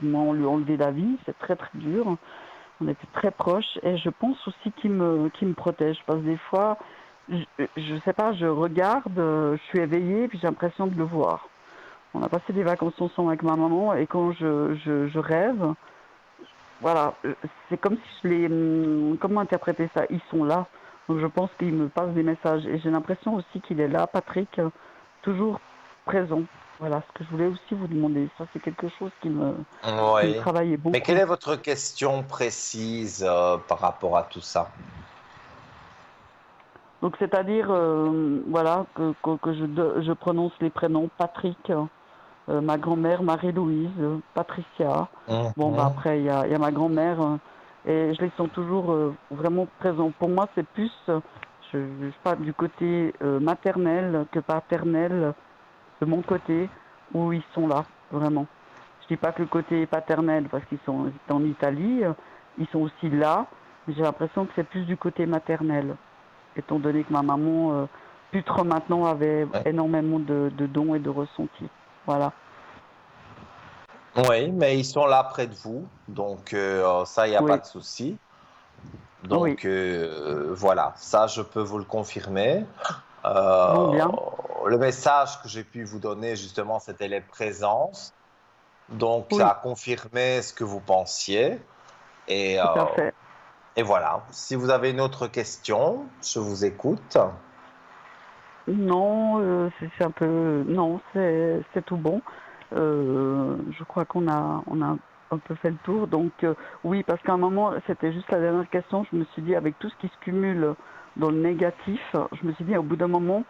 comment on lui enlever la vie, c'est très très dur. On était très proches et je pense aussi qu'il me protège parce que des fois, je sais pas, je regarde, je suis éveillée puis j'ai l'impression de le voir. On a passé des vacances ensemble avec ma maman et quand je rêve, voilà, c'est comme si comment interpréter ça? Ils sont là. Donc je pense qu'ils me passent des messages. Et j'ai l'impression aussi qu'il est là, Patrick, toujours présent. Voilà, ce que je voulais aussi vous demander. Ça, c'est quelque chose qui me
Oui.
travaillait
Mais quelle
beaucoup.
est votre question précise par rapport à tout ça?
Donc c'est-à-dire, voilà, que je prononce les prénoms Patrick, ma grand-mère Marie-Louise, Patricia. Bon, bah
Mhm.
après, il y a ma grand-mère et je les sens toujours vraiment présents. Pour moi, c'est plus, je sais pas, du côté maternel que paternel de mon côté où ils sont là, vraiment. Je dis pas que le côté paternel parce qu'ils sont en Italie, ils sont aussi là, mais j'ai l'impression que c'est plus du côté maternel, étant donné que ma maman, putre maintenant, avait
Ouais.
énormément de dons et de ressentis. Voilà.
Oui, mais ils sont là près de vous, donc ça, il n'y a pas
Oui,
de souci.
oui.
Donc voilà, ça, je peux vous le confirmer.
Bon,
Euh,
bien.
le message que j'ai pu vous donner, justement, c'était les présences. Donc, ça a
Oui,
confirmé ce que vous pensiez. Et,
tout à
euh,
fait.
et voilà. Si vous avez une autre question, je vous écoute.
Non, c'est un peu, non, c'est tout bon. Je crois qu'on a un peu fait le tour. Donc, oui, parce qu'à un moment, c'était juste la dernière question. Je me suis dit, avec tout ce qui se cumule dans le négatif, je me suis dit, au bout d'un moment,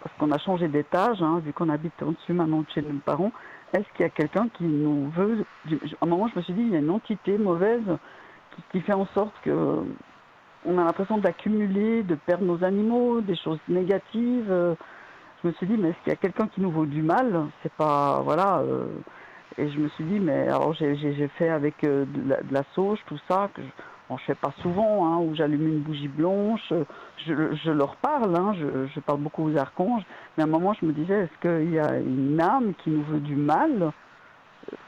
parce qu'on a changé d'étage, hein, vu qu'on habite en dessus maintenant de chez nos parents, est-ce qu'il y a quelqu'un qui nous veut... À un moment, je me suis dit, il y a une entité mauvaise qui fait en sorte que on a l'impression d'accumuler, de perdre nos animaux, des choses négatives. Je me suis dit, mais est-ce qu'il y a quelqu'un qui nous vaut du mal? C'est pas... Voilà. Et je me suis dit, mais alors j'ai fait avec de la sauge, tout ça, que bon, je fais pas souvent, hein, où j'allume une bougie blanche, je leur parle, hein, je parle beaucoup aux archanges, mais à un moment je me disais, est-ce qu'il y a une âme qui nous veut du mal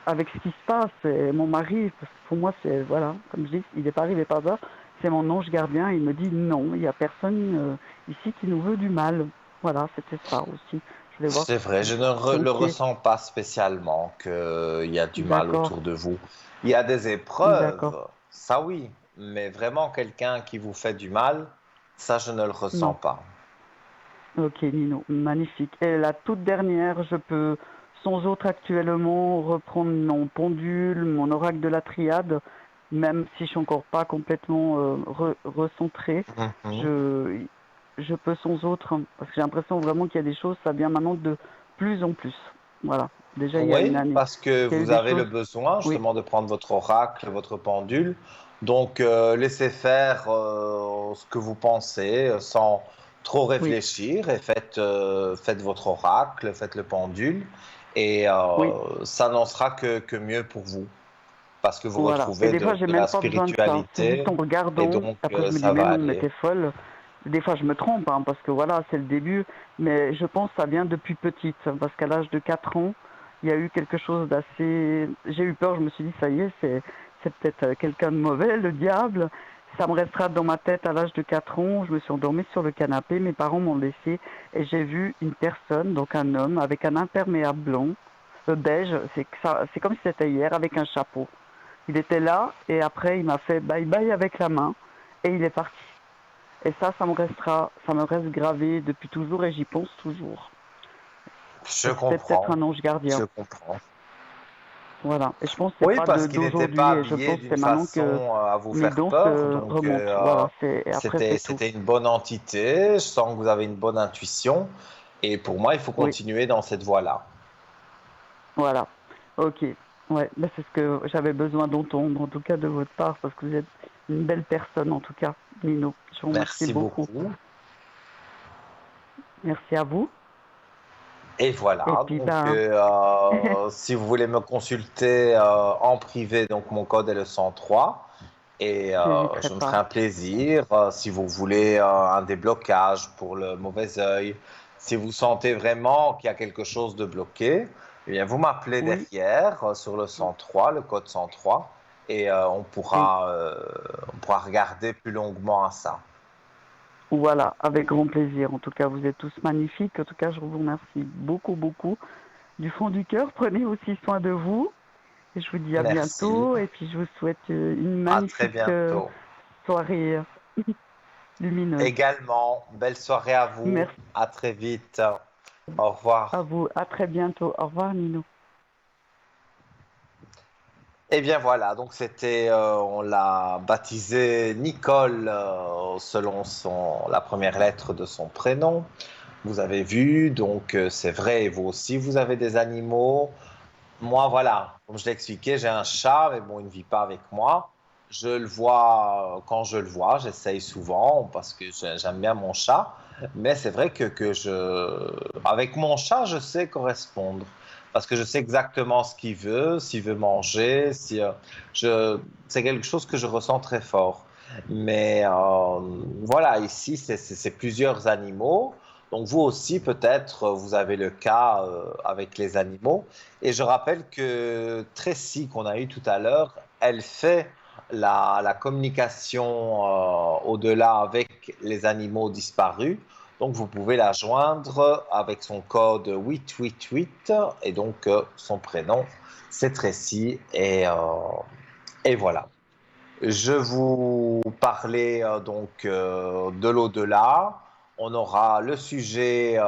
avec ce qui se passe? Et mon mari, parce que pour moi c'est, voilà, comme je dis, il n'est pas arrivé par hasard, c'est mon ange gardien, il me dit non, il n'y a personne ici qui nous veut du mal. Voilà, c'était ça aussi. Je voulais voir
C'est vrai, je ne le
ok,
ressens pas spécialement qu'il y a du mal
d'accord,
autour de vous. Il y a des
d'accord,
épreuves, ça oui, mais vraiment quelqu'un qui vous fait du mal, ça je ne le ressens
non.
pas.
Ok, Nino, magnifique. Et la toute dernière, je peux sans autre actuellement reprendre mon pendule, mon oracle de la triade, même si je suis encore pas complètement recentrée.
Mhm.
Je, je peux sans autre, hein, parce que j'ai l'impression vraiment qu'il y a des choses, ça vient maintenant de plus en plus. Voilà. Déjà, il y a une
Oui,
année
parce que
qu'il y a eu
vous
des
avez le
choses.
besoin
Oui,
justement de prendre votre oracle, votre pendule. Donc, laissez faire ce que vous pensez sans trop
oui,
réfléchir et faites votre oracle, faites le pendule et
oui,
ça n'en sera que mieux pour vous parce que vous
voilà. Et
retrouvez
des fois, j'ai
de la
même pas besoin de ça. C'est juste
spiritualité
en
et
regardant.
donc
Après, je me dis,
ça
mais
va
non, mais
aller.
t'es folle. Des fois, je me trompe, hein, parce que voilà, c'est le début. Mais je pense que ça vient depuis petite. Parce qu'à l'âge de 4 ans, il y a eu quelque chose d'assez... J'ai eu peur, je me suis dit, ça y est, c'est peut-être quelqu'un de mauvais, le diable. Ça me restera dans ma tête à l'âge de 4 ans. Je me suis endormie sur le canapé. Mes parents m'ont laissé. Et j'ai vu une personne, donc un homme, avec un imperméable blanc, beige. C'est comme si c'était hier, avec un chapeau. Il était là et après il m'a fait bye bye avec la main et il est parti. Et ça me restera, ça me reste gravé depuis toujours et j'y pense toujours.
Je
Et c'était peut-être
comprends,
un ange
je
gardien.
comprends.
Voilà. Et je pense que c'est
Oui,
pas
parce qu'il n'était pas
d'aujourd'hui et je
habillé
pense que
d'une
c'est maintenant
façon
que
à vous
mes
faire
dons
peur,
se
donc
remontent. Voilà. Et après c'est tout.
c'était une bonne entité. Je sens que vous avez une bonne intuition, et pour moi, il faut
Oui.
continuer dans cette voie-là.
Voilà. Ok. Ouais. Ben, c'est ce que j'avais besoin d'entendre, en tout cas de votre part, parce que vous êtes une belle personne, en tout cas, Nino. Je vous remercie
Merci
beaucoup.
beaucoup.
Merci à vous.
Et
Et
voilà,
puis
donc
ben,
si vous voulez me consulter en privé, donc mon code est le 103. Et
j'hésiterai
je me ferai
pas.
un plaisir si vous voulez un déblocage pour le mauvais œil. Si vous sentez vraiment qu'il y a quelque chose de bloqué, eh bien, vous m'appelez
Oui.
derrière sur le 103, le code 103, et
Oui.
on pourra regarder plus longuement à ça.
Voilà, avec grand plaisir. En tout cas, vous êtes tous magnifiques. En tout cas, je vous remercie beaucoup, beaucoup. Du fond du cœur, prenez aussi soin de vous. Et je vous dis à
Merci.
bientôt. Et puis, je vous souhaite une
À très
magnifique
bientôt.
soirée lumineuse.
Également, belle soirée à vous.
Merci
À très vite. Au
à
revoir.
vous. À très bientôt. Au revoir, Nino.
Eh bien voilà, donc c'était, on l'a baptisé Nicole selon la première lettre de son prénom. Vous avez vu, donc c'est vrai, vous aussi, vous avez des animaux. Moi, voilà, comme je l'ai expliqué, j'ai un chat, mais bon, il ne vit pas avec moi. Je le vois quand je le vois, j'essaye souvent parce que j'aime bien mon chat. Mais c'est vrai avec mon chat, je sais correspondre parce que je sais exactement ce qu'il veut, s'il veut manger, si, c'est quelque chose que je ressens très fort. Mais voilà, ici, c'est plusieurs animaux. Donc vous aussi, peut-être, vous avez le cas avec les animaux. Et je rappelle que Tracy, qu'on a eu tout à l'heure, elle fait la communication au-delà avec les animaux disparus. Donc, vous pouvez la joindre avec son code 888 et donc son prénom, c'est Tracy. Et voilà. Je vous parlais de l'au-delà. On aura le sujet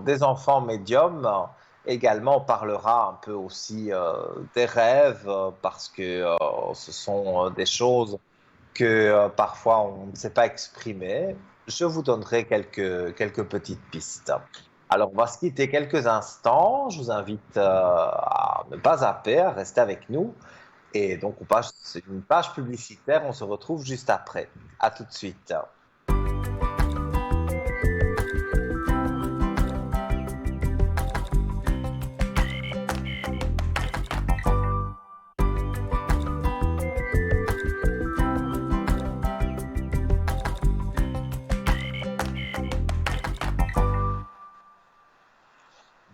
des enfants médiums. Également, on parlera un peu aussi des rêves parce que ce sont des choses que parfois on ne sait pas exprimer. Je vous donnerai quelques petites pistes. Alors, on va se quitter quelques instants. Je vous invite à ne pas zapper, à rester avec nous. Et donc, on passe une page publicitaire. On se retrouve juste après. À tout de suite.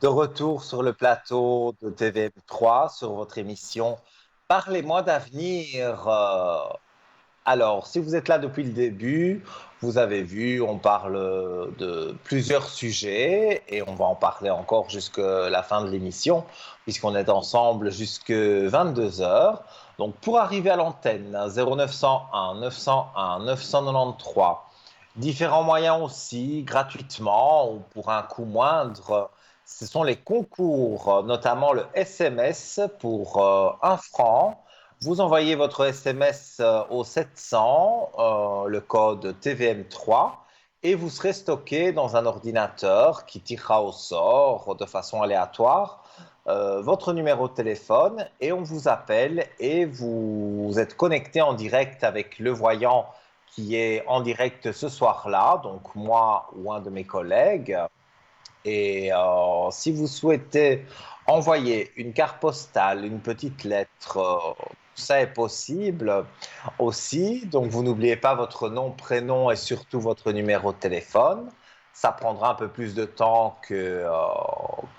De retour sur le plateau de TVM3 sur votre émission Parlez-moi d'avenir. Alors, si vous êtes là depuis le début, vous avez vu, on parle de plusieurs sujets et on va en parler encore jusqu'à la fin de l'émission, puisqu'on est ensemble jusque 22 heures. Donc, pour arriver à l'antenne, 0901 901 993, différents moyens aussi, gratuitement ou pour un coût moindre. Ce sont les concours, notamment le SMS pour 1 franc. Vous envoyez votre SMS au 700, le code TVM3, et vous serez stocké dans un ordinateur qui tirera au sort de façon aléatoire votre numéro de téléphone et on vous appelle et vous êtes connecté en direct avec le voyant qui est en direct ce soir-là, donc moi ou un de mes collègues. Et si vous souhaitez envoyer une carte postale, une petite lettre, ça est possible aussi. Donc, vous n'oubliez pas votre nom, prénom et surtout votre numéro de téléphone. Ça prendra un peu plus de temps que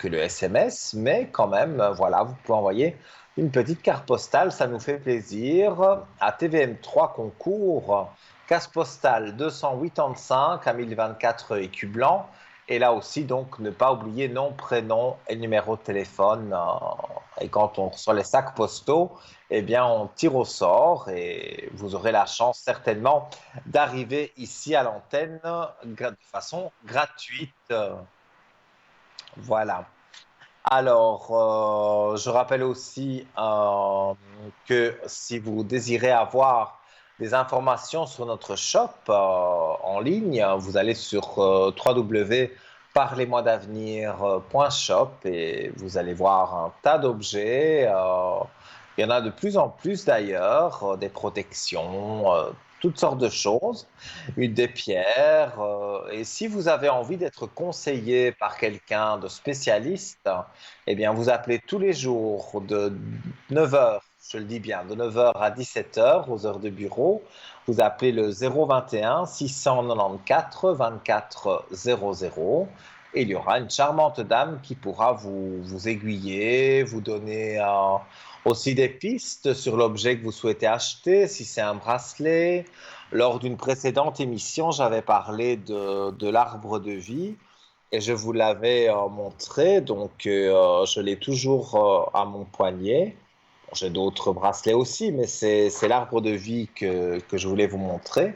le SMS, mais quand même, voilà, vous pouvez envoyer une petite carte postale, ça nous fait plaisir. À TVM3 concours, carte postale 285 à 1024 écus blancs. Et là aussi, donc, ne pas oublier nom, prénom et numéro de téléphone. Et quand on reçoit les sacs postaux, eh bien, on tire au sort et vous aurez la chance certainement d'arriver ici à l'antenne de façon gratuite. Voilà. Alors, je rappelle aussi que si vous désirez avoir des informations sur notre shop en ligne, vous allez sur www.parlez-moi-d'avenir.shop et vous allez voir un tas d'objets. Il y en a de plus en plus d'ailleurs, des protections, toutes sortes de choses, des pierres. Et si vous avez envie d'être conseillé par quelqu'un de spécialiste, eh bien, vous appelez tous les jours de 9 heures, je le dis bien, de 9 heures à 17 heures aux heures de bureau. Vous appelez le 021 694 24 00 et il y aura une charmante dame qui pourra vous aiguiller, vous donner aussi des pistes sur l'objet que vous souhaitez acheter, si c'est un bracelet. Lors d'une précédente émission, j'avais parlé de l'arbre de vie et je vous l'avais montré, donc je l'ai toujours à mon poignet. J'ai d'autres bracelets aussi, mais c'est l'arbre de vie que je voulais vous montrer.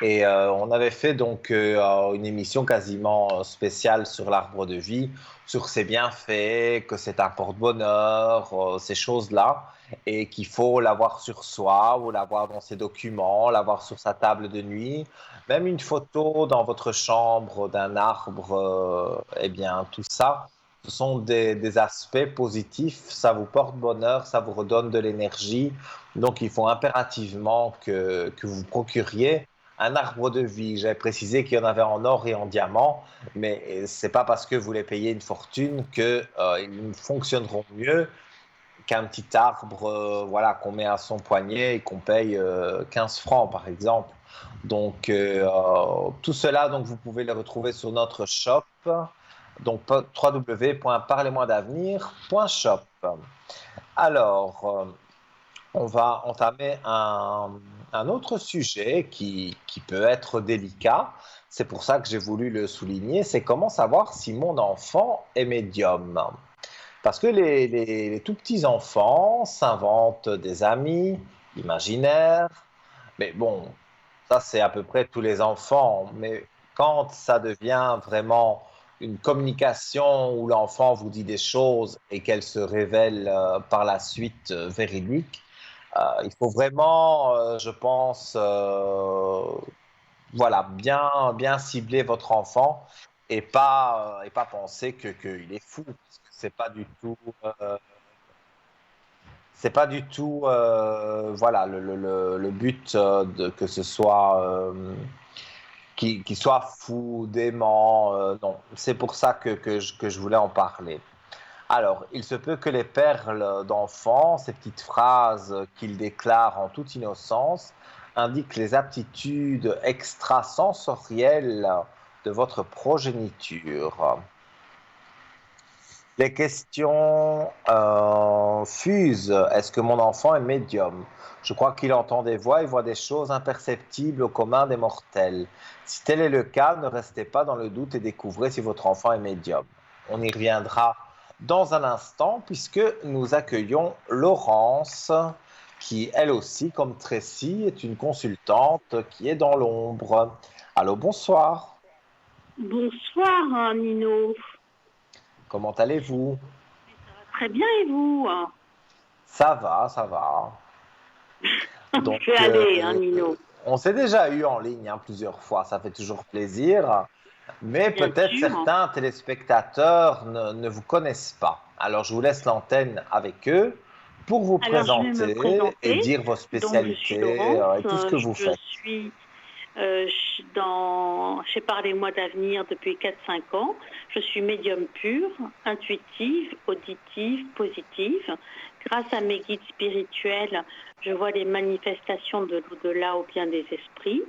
Et on avait fait donc une émission quasiment spéciale sur l'arbre de vie, sur ses bienfaits, que c'est un porte-bonheur, ces choses-là, et qu'il faut l'avoir sur soi ou l'avoir dans ses documents, l'avoir sur sa table de nuit, même une photo dans votre chambre d'un arbre, eh bien tout ça, ce sont des aspects positifs, ça vous porte bonheur, ça vous redonne de l'énergie, donc il faut impérativement que vous procuriez un arbre de vie. J'avais précisé qu'il y en avait en or et en diamant, mais c'est pas parce que vous les payez une fortune que ils fonctionneront mieux qu'un petit arbre voilà, qu'on met à son poignet et qu'on paye 15 francs, par exemple. Donc, tout cela, donc, vous pouvez le retrouver sur notre shop, donc www.parlez-moi-d'avenir.shop. Alors, on va entamer un autre sujet qui peut être délicat. c'est pour ça que j'ai voulu le souligner, c'est comment savoir si mon enfant est médium. Parce que les tout petits enfants s'inventent des amis imaginaires, mais bon, ça c'est à peu près tous les enfants. Mais quand ça devient vraiment une communication où l'enfant vous dit des choses et qu'elles se révèlent par la suite véridiques, il faut vraiment, je pense, voilà, bien cibler votre enfant et pas penser qu'il est fou. Parce que euh, c'est pas du tout, voilà, le but que ce soit qu'il soit fou, dément. Non, c'est pour ça que je voulais en parler. Alors, il se peut que les perles d'enfants, ces petites phrases qu'ils déclarent en toute innocence, indiquent les aptitudes extrasensorielles de votre progéniture. Les questions fusent. Est-ce que mon enfant est médium? Je crois qu'il entend des voix et voit des choses imperceptibles au commun des mortels. Si tel est le cas, ne restez pas dans le doute et découvrez si votre enfant est médium. On y reviendra dans un instant puisque nous accueillons Laurence qui, elle aussi, comme Tracy, est une consultante qui est dans l'ombre. Allô, bonsoir.
Bonsoir, Nino.
Comment allez-vous?
Très bien, et vous?
Ça va, ça va.
Je
Donc,
vais aller, Nino.
on s'est déjà eu en ligne plusieurs fois, ça fait toujours plaisir, mais
Bien
peut-être
sûr.
certains téléspectateurs ne vous connaissent pas. Alors, je vous laisse l'antenne avec eux pour vous
Alors, je vais me
présenter et
présenter.
dire vos
Donc, je suis
spécialités
Laurence.
et tout ce que vous
Je
faites.
suis chez Parlez-moi d'avenir depuis 4-5 ans. Je suis médium pure, intuitive, auditive, positive. Grâce à mes guides spirituels, je vois les manifestations de l'au-delà au bien des esprits.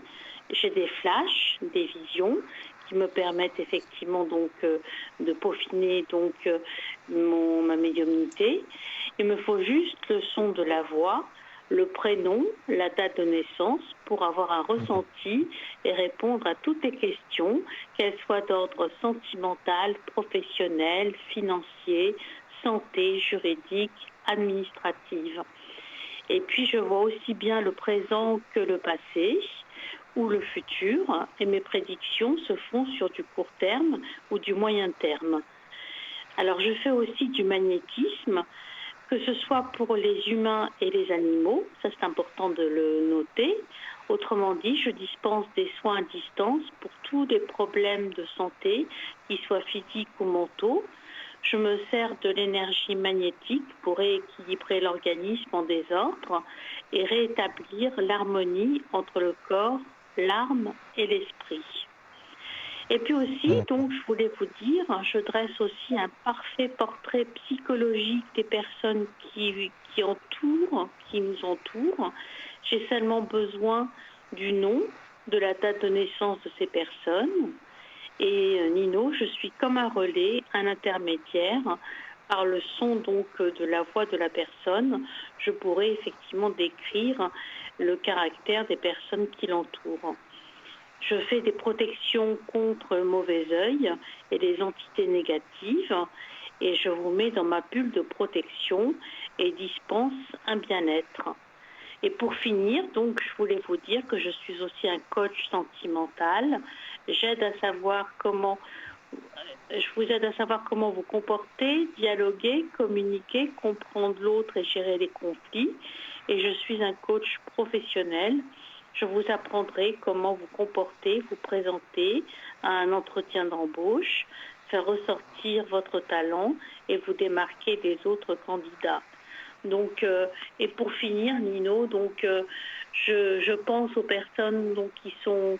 J'ai des flashs, des visions qui me permettent effectivement donc de peaufiner donc ma médiumnité. Il me faut juste le son de la voix, le prénom, la date de naissance pour avoir un ressenti et répondre à toutes les questions, qu'elles soient d'ordre sentimental, professionnel, financier, santé, juridique, administrative. Et puis je vois aussi bien le présent que le passé ou le futur, et mes prédictions se font sur du court terme ou du moyen terme. Alors je fais aussi du magnétisme, que ce soit pour les humains et les animaux, ça c'est important de le noter. Autrement dit, je dispense des soins à distance pour tous les problèmes de santé, qu'ils soient physiques ou mentaux. Je me sers de l'énergie magnétique pour rééquilibrer l'organisme en désordre et rétablir l'harmonie entre le corps, l'âme et l'esprit. Et puis aussi, donc, je voulais vous dire, je dresse aussi un parfait portrait psychologique des personnes qui nous entourent. J'ai seulement besoin du nom, de la date de naissance de ces personnes. Et Nino, je suis comme un relais, un intermédiaire. Par le son donc de la voix de la personne, je pourrais effectivement décrire le caractère des personnes qui l'entourent. Je fais des protections contre le mauvais œil et les entités négatives et je vous mets dans ma bulle de protection et dispense un bien-être. Et pour finir, donc, je voulais vous dire que je suis aussi un coach sentimental. Je vous aide à savoir comment vous comporter, dialoguer, communiquer, comprendre l'autre et gérer les conflits. Et je suis un coach professionnel. Je vous apprendrai comment vous comporter, vous présenter à un entretien d'embauche, faire ressortir votre talent et vous démarquer des autres candidats. Donc, et pour finir, Nino, donc, je pense aux personnes donc, qui sont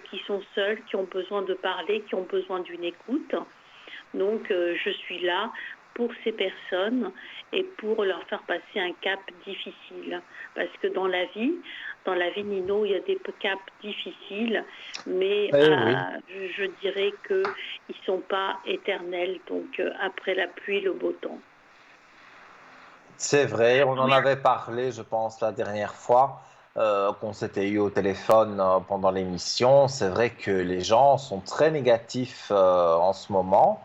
seules, qui ont besoin de parler, qui ont besoin d'une écoute. Donc, je suis là pour ces personnes et pour leur faire passer un cap difficile. Parce que dans la vie, Nino, il y a des caps difficiles, mais
Oui.
je dirais qu'ils ne sont pas éternels. Donc, après la pluie, le beau temps.
C'est vrai, on en avait parlé, je pense, la dernière fois. qu'on s'était eu au téléphone pendant l'émission. C'est vrai que les gens sont très négatifs en ce moment,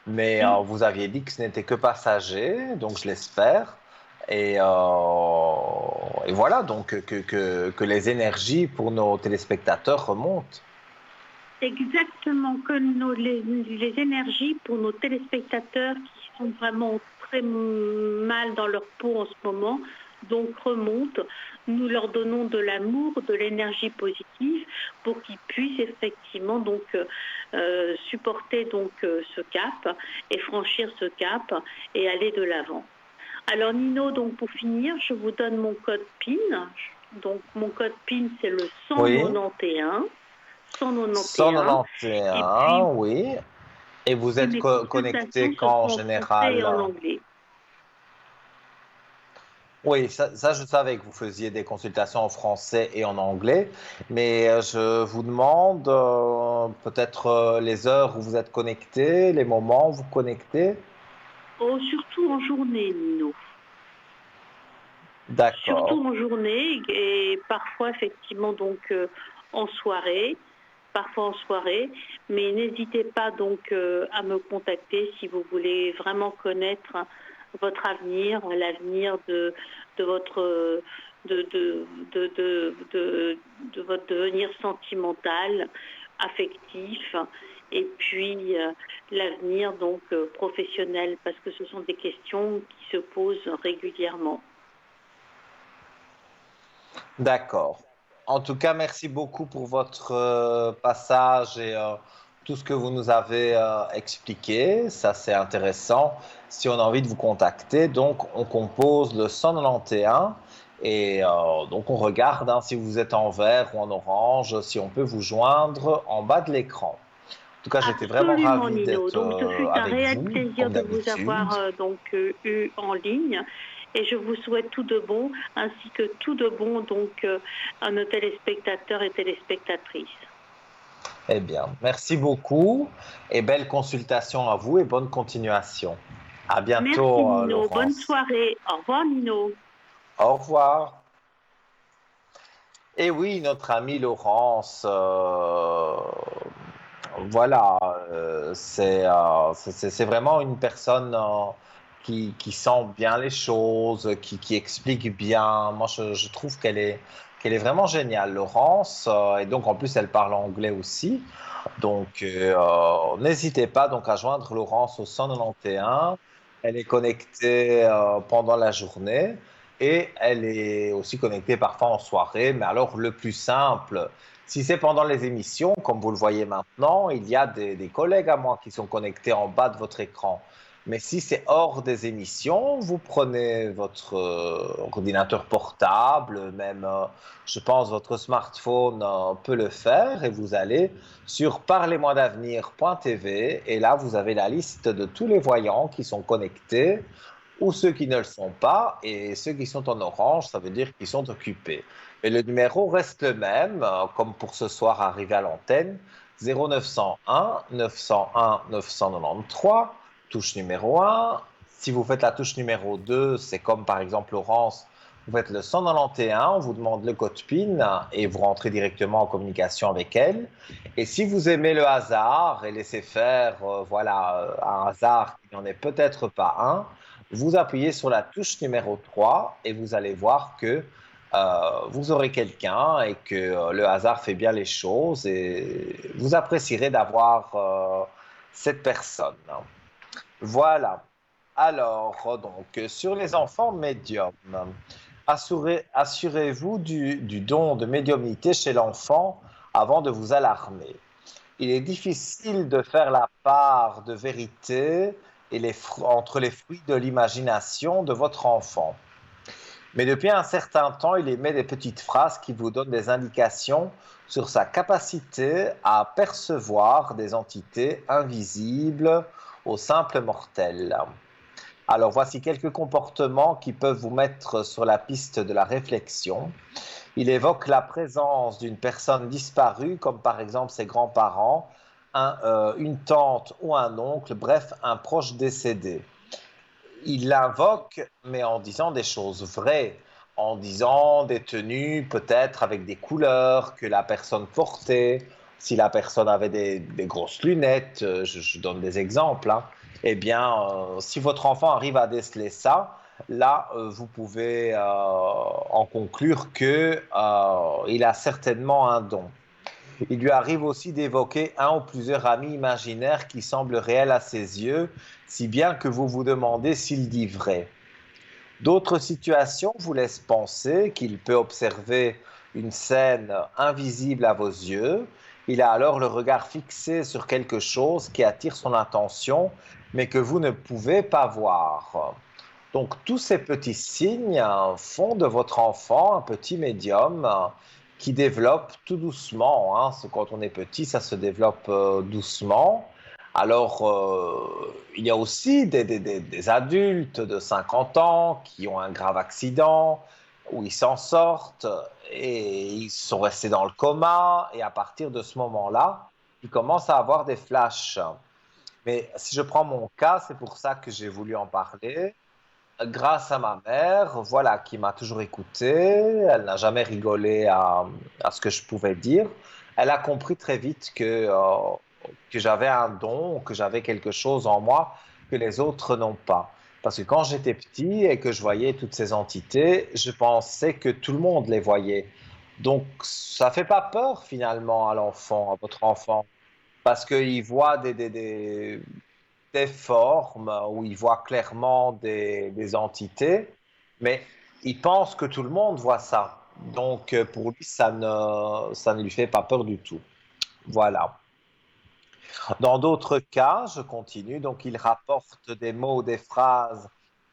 mais
Oui,
vous aviez dit que ce n'était que passager, donc je l'espère. Et voilà, donc que les énergies pour nos téléspectateurs remontent.
exactement que les énergies pour nos téléspectateurs qui sont vraiment très mal dans leur peau en ce moment, donc remontent. Nous leur donnons de l'amour, de l'énergie positive pour qu'ils puissent effectivement donc supporter donc ce cap et franchir ce cap et aller de l'avant. Alors Nino, donc pour finir, je vous donne mon code PIN. Donc mon code PIN c'est le
Oui,
191. 191. Et puis,
191, oui. Et vous êtes
mes
connecté
consultations se
quand en
font en français et
général?
en anglais.
Oui, ça, je savais que vous faisiez des consultations en français et en anglais, mais je vous demande peut-être les heures où vous êtes connecté, les moments où vous connectez.
Oh, surtout en journée, Nino.
D'accord,
Surtout en journée et parfois effectivement donc en soirée, parfois en soirée, mais n'hésitez pas donc à me contacter si vous voulez vraiment connaître votre avenir, l'avenir de votre de votre devenir sentimental, affectif, et puis l'avenir donc professionnel, parce que ce sont des questions qui se posent régulièrement.
d'accord. En tout cas, merci beaucoup pour votre passage et tout ce que vous nous avez expliqué. Ça, c'est intéressant. Si on a envie de vous contacter, donc on compose le 191 et donc on regarde hein, si vous êtes en vert ou en orange, si on peut vous joindre en bas de l'écran. En tout cas, j'étais vraiment
Absolument,
ravi
Nino.
d'être
Donc, ce fut un
avec
réel
vous,
plaisir
comme
de vous
d'habitude.
avoir eu en ligne. Et je vous souhaite tout de bon, ainsi que tout de bon donc à nos téléspectateurs et téléspectatrices.
Eh bien, merci beaucoup et belle consultation à vous et bonne continuation. À
Merci,
bientôt,
Nino. Bonne
Laurence.
soirée. Au revoir, Nino.
Au revoir. Et oui, notre amie Laurence, voilà, c'est vraiment une personne qui sent bien les choses, qui explique bien. Moi, je trouve qu'elle est vraiment géniale, Laurence. Et donc, en plus, elle parle anglais aussi. Donc, n'hésitez pas donc à joindre Laurence au 191. Elle est connectée pendant la journée et elle est aussi connectée parfois en soirée. Mais alors, le plus simple, si c'est pendant les émissions, comme vous le voyez maintenant, il y a des collègues à moi qui sont connectés en bas de votre écran. Mais si c'est hors des émissions, vous prenez votre ordinateur portable, même, je pense, votre smartphone peut le faire, et vous allez sur parlez-moi-d'avenir.tv, et là, vous avez la liste de tous les voyants qui sont connectés, ou ceux qui ne le sont pas, et ceux qui sont en orange, ça veut dire qu'ils sont occupés. Et le numéro reste le même, comme pour ce soir arrivé à l'antenne, 0901 901 993, touche numéro 1. Si vous faites la touche numéro 2, c'est comme par exemple Laurence, vous faites le 191, on vous demande le code PIN et vous rentrez directement en communication avec elle. Et si vous aimez le hasard et laissez faire, voilà, un hasard qui n'en est peut-être pas un, vous appuyez sur la touche numéro 3 et vous allez voir que vous aurez quelqu'un et que le hasard fait bien les choses et vous apprécierez d'avoir cette personne. Voilà. Alors, donc, sur les enfants médiums, assurez-vous du don de médiumnité chez l'enfant avant de vous alarmer. Il est difficile de faire la part de vérité entre les fruits de l'imagination de votre enfant. Mais depuis un certain temps, il émet des petites phrases qui vous donnent des indications sur sa capacité à percevoir des entités invisibles aux simples mortels. Alors voici quelques comportements qui peuvent vous mettre sur la piste de la réflexion. Il évoque la présence d'une personne disparue, comme par exemple ses grands-parents, une tante ou un oncle, bref, un proche décédé. Il l'invoque, mais en disant des choses vraies. en disant des tenues peut-être avec des couleurs que la personne portait. Si la personne avait des grosses lunettes, je donne des exemples, hein. Eh bien, si votre enfant arrive à déceler ça, là, vous pouvez en conclure que il a certainement un don. Il lui arrive aussi d'évoquer un ou plusieurs amis imaginaires qui semblent réels à ses yeux, si bien que vous vous demandez s'il dit vrai. D'autres situations vous laissent penser qu'il peut observer une scène invisible à vos yeux. Il a alors le regard fixé sur quelque chose qui attire son attention, mais que vous ne pouvez pas voir. Donc tous ces petits signes font de votre enfant un petit médium qui développe tout doucement, hein. Quand on est petit, ça se développe doucement. Alors, il y a aussi des adultes de 50 ans qui ont un grave accident, où ils s'en sortent et ils sont restés dans le coma. Et à partir de ce moment-là, ils commencent à avoir des flashs. Mais si je prends mon cas, c'est pour ça que j'ai voulu en parler. Grâce à ma mère, voilà, qui m'a toujours écouté, elle n'a jamais rigolé à ce que je pouvais dire. Elle a compris très vite que j'avais un don, que j'avais quelque chose en moi que les autres n'ont pas. Parce que quand j'étais petit et que je voyais toutes ces entités, je pensais que tout le monde les voyait. Donc, ça fait pas peur finalement à l'enfant, à votre enfant, parce qu'il voit des formes où il voit clairement des entités, mais il pense que tout le monde voit ça. Donc, pour lui, ça ne lui fait pas peur du tout. Voilà. Dans d'autres cas, je continue, donc il rapporte des mots ou des phrases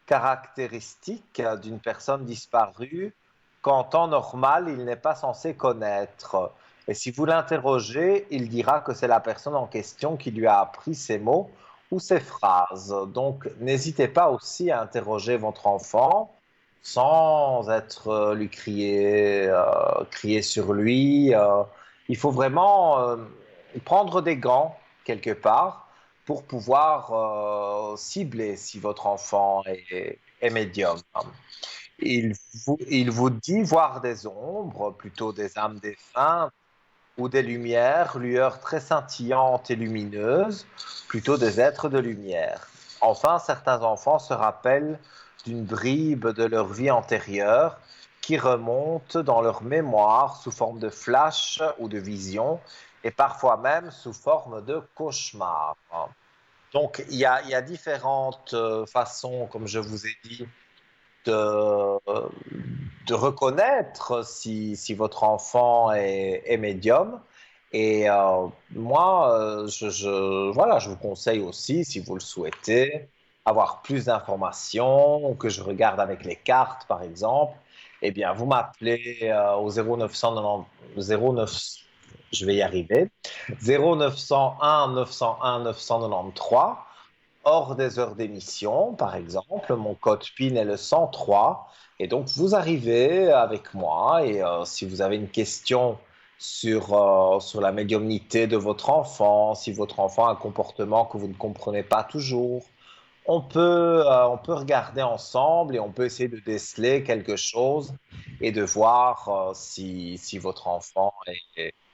caractéristiques d'une personne disparue qu'en temps normal, il n'est pas censé connaître. Et si vous l'interrogez, il dira que c'est la personne en question qui lui a appris ces mots ou ces phrases. Donc, n'hésitez pas aussi à interroger votre enfant sans être lui crier sur lui. Il faut vraiment prendre des gants quelque part pour pouvoir cibler si votre enfant est médium. Il vous dit voir des ombres, plutôt des âmes défuntes, ou des lumières, lueurs très scintillantes et lumineuses, plutôt des êtres de lumière. Enfin, certains enfants se rappellent d'une bribe de leur vie antérieure qui remonte dans leur mémoire sous forme de flash ou de vision et parfois même sous forme de cauchemar. Donc, il y a différentes façons, comme je vous ai dit, de, de reconnaître si votre enfant est médium. Et moi, voilà, je vous conseille aussi, si vous le souhaitez, avoir plus d'informations, que je regarde avec les cartes, par exemple. Eh bien, vous m'appelez au 0990, 09, je vais y arriver, 0901 901 993 hors des heures d'émission, par exemple. Mon code PIN est le 103. Et donc, vous arrivez avec moi et si vous avez une question sur la médiumnité de votre enfant, si votre enfant a un comportement que vous ne comprenez pas toujours, on peut regarder ensemble et on peut essayer de déceler quelque chose et de voir si votre enfant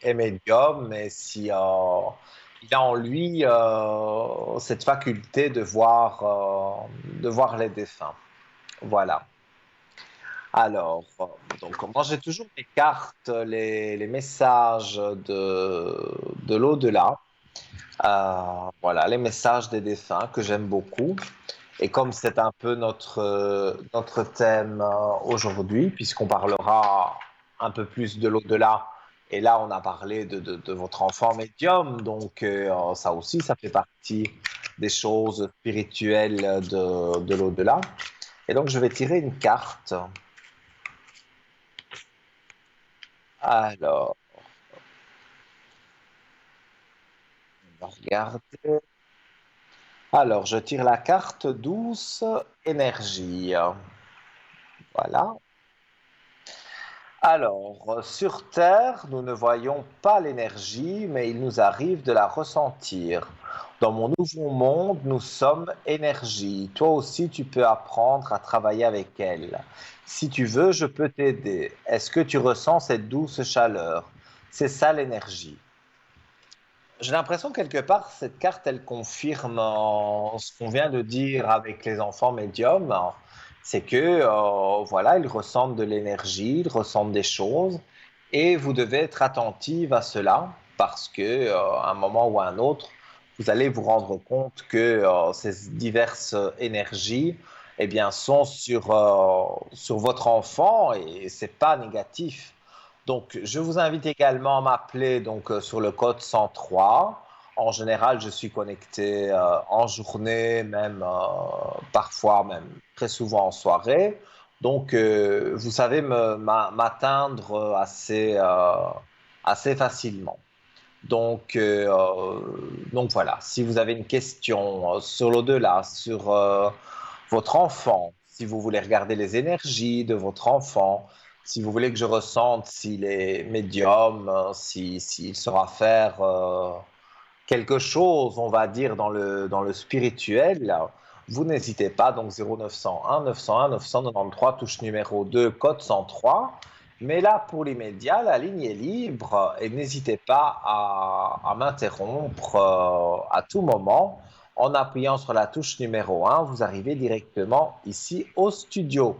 est médium, mais si il a en lui cette faculté de voir les défunts. Voilà. Alors, donc moi j'ai toujours mes cartes, les messages de l'au-delà. Voilà, les messages des défunts que j'aime beaucoup. Et comme c'est un peu notre thème aujourd'hui, puisqu'on parlera un peu plus de l'au-delà, et là on a parlé de votre enfant médium, donc ça aussi, ça fait partie des choses spirituelles de l'au-delà. Et donc je vais tirer une carte. Alors, on va regarder. Alors, je tire la carte douce énergie. Voilà. Alors, sur Terre, nous ne voyons pas l'énergie, mais il nous arrive de la ressentir. Dans mon nouveau monde, nous sommes énergie. Toi aussi, tu peux apprendre à travailler avec elle. Si tu veux, je peux t'aider. Est-ce que tu ressens cette douce chaleur? C'est ça l'énergie. J'ai l'impression quelque part, cette carte, elle confirme ce qu'on vient de dire avec les enfants médiums. C'est que, voilà, ils ressentent de l'énergie, ils ressentent des choses, et vous devez être attentive à cela parce que, à un moment ou à un autre, vous allez vous rendre compte que ces diverses énergies, eh bien, sont sur votre enfant et c'est pas négatif. Donc, je vous invite également à m'appeler donc sur le code 103. En général, je suis connecté en journée, même parfois même très souvent en soirée. Donc, vous savez m'atteindre assez facilement. Donc, donc voilà, si vous avez une question sur l'au-delà, sur votre enfant, si vous voulez regarder les énergies de votre enfant, si vous voulez que je ressente s'il est médium, s'il saura faire quelque chose, on va dire, dans le spirituel, vous n'hésitez pas, donc 0901 901 993, touche numéro 2, code 103. Mais là, pour l'immédiat, la ligne est libre et n'hésitez pas à m'interrompre à tout moment. En appuyant sur la touche numéro 1, vous arrivez directement ici au studio.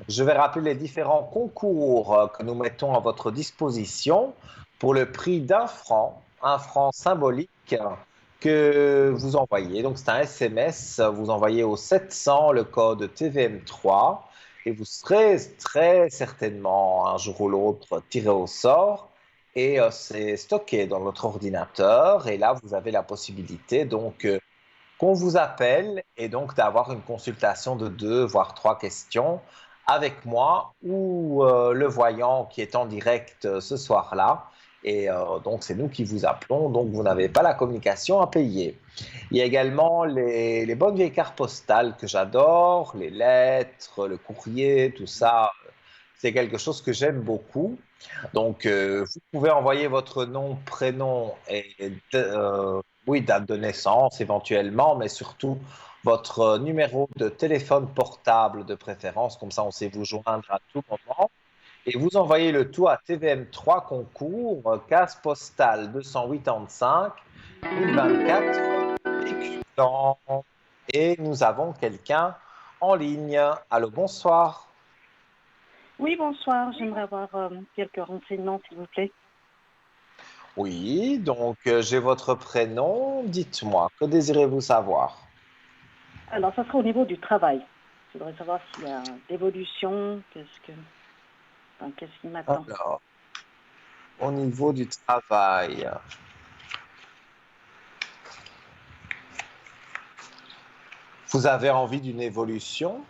Je vais rappeler les différents concours que nous mettons à votre disposition pour le prix un franc symbolique que vous envoyez. Donc, c'est un SMS, vous envoyez au 700 le code TVM3 et vous serez très certainement un jour ou l'autre tiré au sort et c'est stocké dans notre ordinateur et là, vous avez la possibilité donc qu'on vous appelle et donc d'avoir une consultation de 2 voire 3 questions avec moi ou le voyant qui est en direct ce soir-là. Et donc, c'est nous qui vous appelons, donc vous n'avez pas la communication à payer. Il y a également les bonnes vieilles cartes postales que j'adore, les lettres, le courrier, tout ça. C'est quelque chose que j'aime beaucoup. Donc, vous pouvez envoyer votre nom, prénom et oui, date de naissance éventuellement, mais surtout votre numéro de téléphone portable de préférence, comme ça on sait vous joindre à tout moment. Et vous envoyez le tout à TVM3 concours, case postale 285 1024 Éculan. Et nous avons quelqu'un en ligne. Allô, bonsoir.
Oui, bonsoir. J'aimerais avoir quelques renseignements, s'il vous plaît.
Oui, donc j'ai votre prénom. Dites-moi, que désirez-vous savoir?
Alors, ça sera au niveau du travail. Je voudrais savoir s'il y a d'évolution, qu'est-ce qui m'attend.
Alors, au niveau du travail, vous avez envie d'une évolution?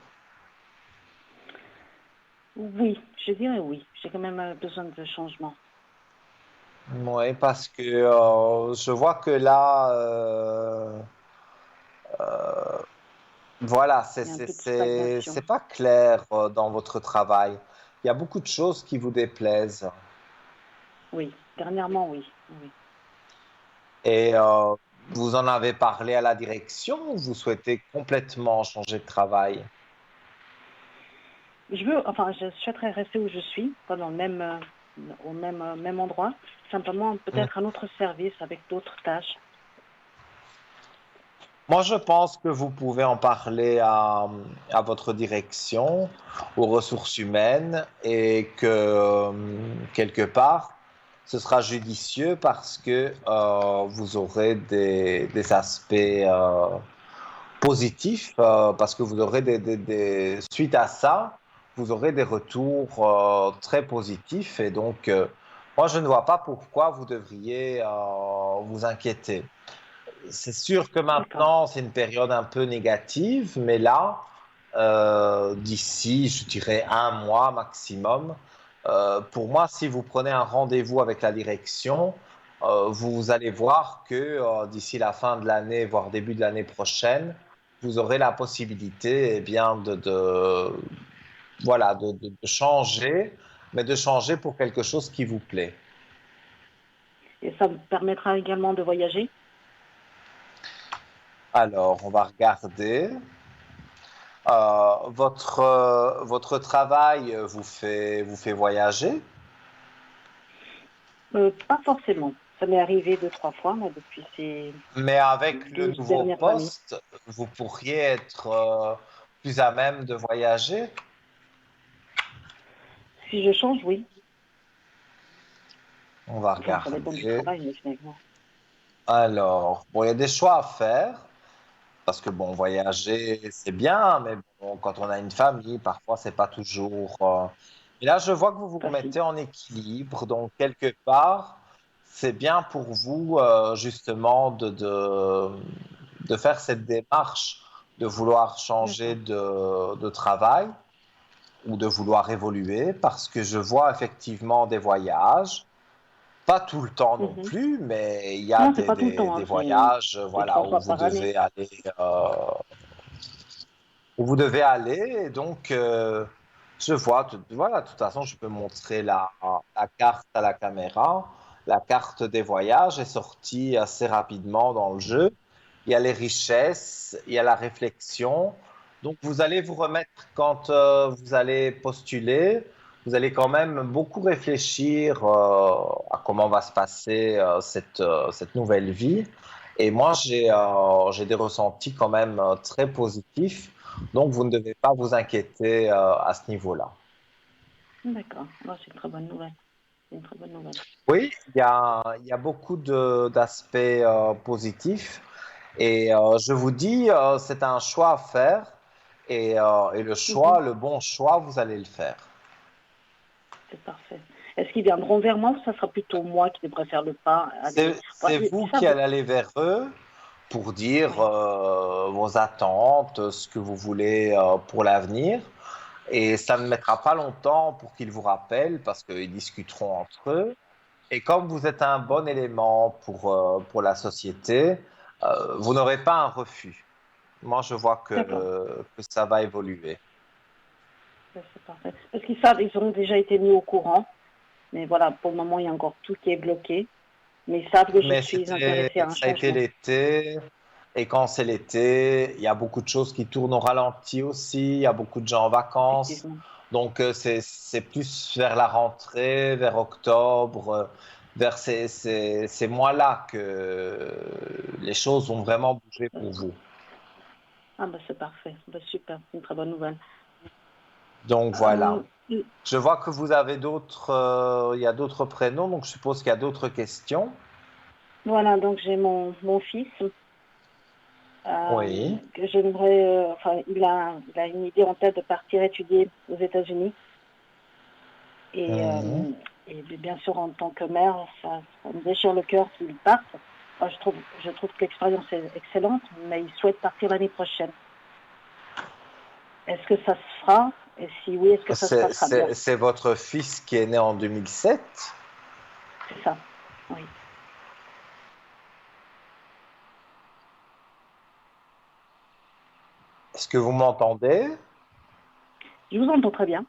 Oui, je dirais oui. J'ai quand même besoin de changement.
Oui, parce que je vois que là, voilà,
Il y a un peu de stagnation.
c'est pas clair dans votre travail. Il y a beaucoup de choses qui vous déplaisent.
Oui, dernièrement, oui. Oui.
Et vous en avez parlé à la direction ou vous souhaitez complètement changer de travail?
Je souhaiterais rester où je suis, pas dans le même, au même endroit. Simplement, peut-être un autre service avec d'autres tâches.
Moi, je pense que vous pouvez en parler à votre direction, aux ressources humaines, et que quelque part, ce sera judicieux parce que vous aurez des aspects positifs, parce que vous aurez suite à ça, vous aurez des retours très positifs, et donc, moi, je ne vois pas pourquoi vous devriez vous inquiéter. C'est sûr que
D'accord.
maintenant, c'est une période un peu négative, mais là, d'ici, je dirais 1 mois maximum, pour moi, si vous prenez un rendez-vous avec la direction, vous allez voir que d'ici la fin de l'année, voire début de l'année prochaine, vous aurez la possibilité, eh bien, voilà, de changer, mais de changer pour quelque chose qui vous plaît.
Et ça me permettra également de voyager.
Alors, on va regarder. Votre travail vous fait voyager,
Pas forcément. Ça m'est arrivé 2, 3 fois, mais depuis ces
mais avec le
12
nouveau
dernières années.
poste, vous pourriez être plus à même de voyager.
Si je change, oui.
On va
Enfin, ça dépend du
regarder.
travail, mais finalement.
Alors, bon, il y a des choix à faire, parce que bon, voyager, c'est bien, mais bon, quand on a une famille, parfois, c'est pas toujours. Et là, je vois que vous vous
Facile.
remettez en équilibre, donc quelque part, c'est bien pour vous, justement, de faire cette démarche, de vouloir changer
D'accord.
de travail ou de vouloir évoluer, parce que je vois effectivement des voyages. Pas tout le temps non
Mhm.
plus, mais il y a
Non, c'est pas tout le temps,
des
hein.
voyages,
C'est
voilà,
3 fois par année.
où vous devez aller. Et donc, je vois, voilà, de toute façon, je peux montrer la carte à la caméra. La carte des voyages est sortie assez rapidement dans le jeu. Il y a les richesses, il y a la réflexion. Donc, vous allez vous remettre quand vous allez postuler. Vous allez quand même beaucoup réfléchir à comment va se passer cette nouvelle vie. Et moi, j'ai des ressentis quand même très positifs. Donc, vous ne devez pas vous inquiéter à ce niveau-là.
D'accord. Bon, c'est une très bonne nouvelle. C'est une très bonne nouvelle.
Oui, il y a beaucoup d'aspects positifs. Et je vous dis, c'est un choix à faire. Et le
Mhm.
choix, le bon choix, vous allez le faire.
C'est parfait. Est-ce qu'ils viendront vers moi ou ça sera plutôt moi qui devrais faire le pas, aller... Enfin,
C'est
ils
vous qui
savent.
allez aller vers eux pour dire
Oui,
vos attentes, ce que vous voulez pour l'avenir. Et ça ne mettra pas longtemps pour qu'ils vous rappellent parce qu'ils discuteront entre eux. Et comme vous êtes un bon élément pour la société, vous n'aurez pas un refus. Moi, je vois
d'accord.
que ça va évoluer.
Ça, c'est parfait. Parce qu'ils savent, ils ont déjà été mis au courant. Mais voilà, pour le moment, il y a encore tout qui est bloqué. Mais ils savent que je
Mais
suis intéressée à un
ça a été
changement.
l'été. Et quand c'est l'été, il y a beaucoup de choses qui tournent au ralenti aussi. Il y a beaucoup de gens en vacances.
Effectivement.
Donc, c'est plus vers la rentrée, vers octobre, vers ces mois-là que les choses vont vraiment bouger pour vous.
Ah bah c'est parfait. Bah, super, c'est une très bonne nouvelle.
Donc,
Euh,
voilà. Je vois que vous avez il y a d'autres prénoms, donc je suppose qu'il y a d'autres questions.
voilà, donc j'ai mon fils
Oui.
que j'aimerais, enfin, il a une idée en tête de partir étudier aux États-Unis. Et,
Mhm.
euh, et bien sûr, en tant que mère, ça me déchire le cœur qu'il parte. Moi, je trouve que l'expérience est excellente, mais il souhaite partir l'année prochaine. Est-ce que ça se fera? Et si oui, est-ce que ça se passera bien?
C'est votre fils qui est né en 2007.
C'est ça. Oui.
Est-ce que vous m'entendez?
Je vous entends très bien.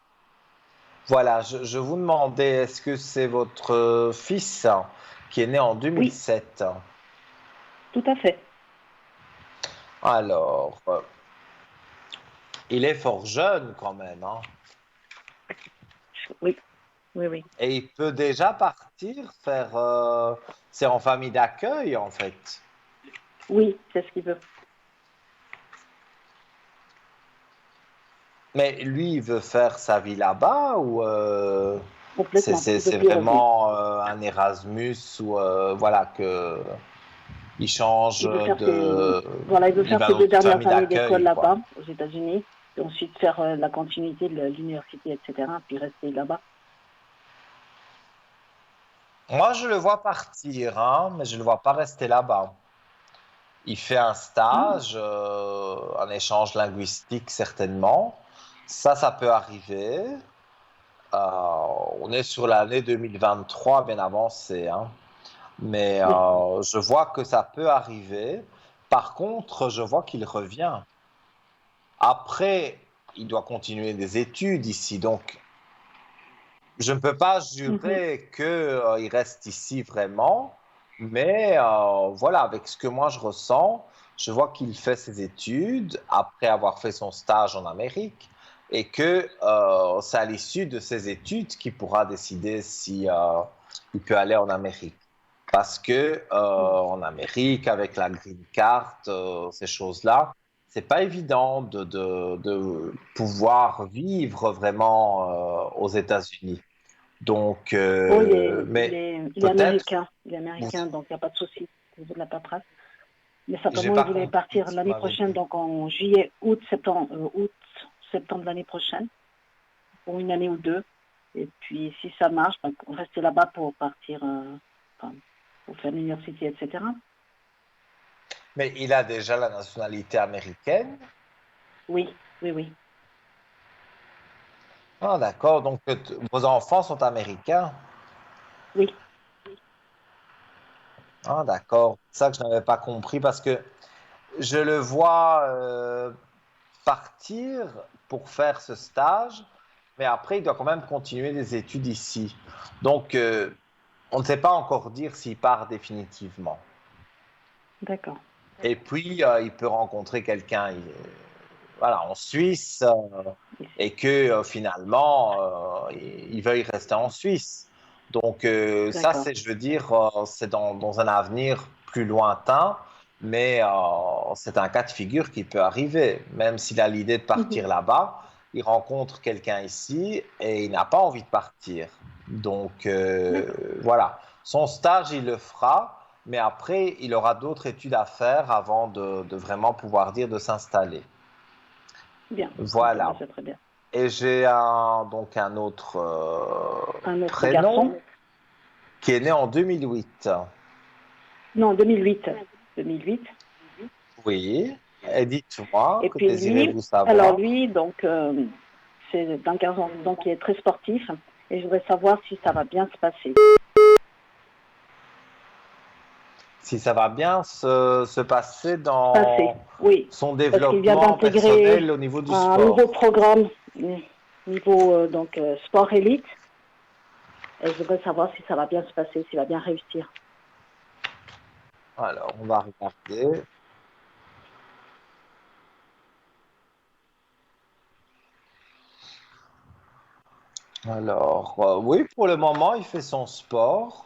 Voilà, je vous demandais, est-ce que c'est votre fils qui est né en
Oui,
2007?
tout à fait.
Alors, il est fort jeune quand même, hein,
Oui, oui, oui.
et il peut déjà partir faire... c'est en famille d'accueil en fait.
Oui, c'est ce qu'il veut.
Mais lui, il veut faire sa vie là-bas ou
Complètement. Il veut
c'est
plus y revenir.
vraiment un Erasmus ou voilà que il change
Il veut faire
de,
voilà, il veut
il
faire
va
ses
dans
deux
une
dernières
famille
années d'école
d'accueil quoi.
là-bas, aux États-Unis, et ensuite faire la continuité de l'université, etc., puis rester là-bas.
Moi, je le vois partir, hein, mais je le vois pas rester là-bas. Il fait un
Ah,
stage, un échange linguistique certainement. Ça peut arriver. On est sur l'année 2023 bien avancée, hein. Mais
oui.
je vois que ça peut arriver. Par contre, je vois qu'il revient. Après, il doit continuer des études ici. Donc, je ne peux pas
Mhm.
jurer qu'il reste ici vraiment. Mais voilà, avec ce que moi je ressens, je vois qu'il fait ses études après avoir fait son stage en Amérique et que c'est à l'issue de ses études qu'il pourra décider si il peut aller en Amérique. Parce que en Amérique, avec la green card, ces choses-là, c'est pas évident de pouvoir vivre vraiment aux États-Unis. Donc,
Oh,
mais
il est
peut-être,
américain. Il est
vous-
américain, donc il n'y a pas de souci au niveau de la paperasse. Mais
j'ai
simplement, il
pas
voulait
compris
partir
ce que vous
l'année
m'avez
prochaine,
dit.
donc en juillet, septembre l'année prochaine, pour une année ou deux. Et puis, si ça marche, donc rester là-bas pour partir, enfin, pour faire l'université, etc.
Mais il a déjà la nationalité américaine.
Oui, oui, oui.
Ah, d'accord. Donc, vos enfants sont américains.
Oui,
Ah, d'accord. C'est ça que je n'avais pas compris parce que je le vois partir pour faire ce stage, mais après, il doit quand même continuer des études ici. Donc, on ne sait pas encore dire s'il part définitivement.
d'accord.
Et puis, il peut rencontrer quelqu'un voilà, en Suisse et que finalement, il veuille rester en Suisse. Donc, ça,
D'accord.
c'est, je veux dire, c'est dans un avenir plus lointain, mais c'est un cas de figure qui peut arriver. Même s'il a l'idée de
Mhm.
partir là-bas, il rencontre quelqu'un ici et il n'a pas envie de partir. Donc,
D'accord.
voilà. Son stage, il le fera, mais après, il aura d'autres études à faire avant de vraiment pouvoir dire de s'installer.
Bien. Ok, bah,
Voilà.
c'est très bien.
Et j'ai donc un autre
Un autre
prénom
garçon?
qui est né en 2008.
Non, 2008. 2008.
Oui. Et dites-moi,
Et
que
puis
désirez-vous
alors
savoir?
lui, donc, c'est un garçon donc, qui est très sportif. Et je voudrais savoir si ça va bien se passer.
Si ça va bien se passer
Passer,
dans
oui.
son
Parce qu'il vient
développement
d'intégrer
personnel au niveau du
un nouveau
sport.
programme, niveau donc, sport élite. Et je voudrais savoir si ça va bien se passer, s'il va bien réussir.
Alors, on va regarder. Alors, oui, pour le moment, il fait son sport.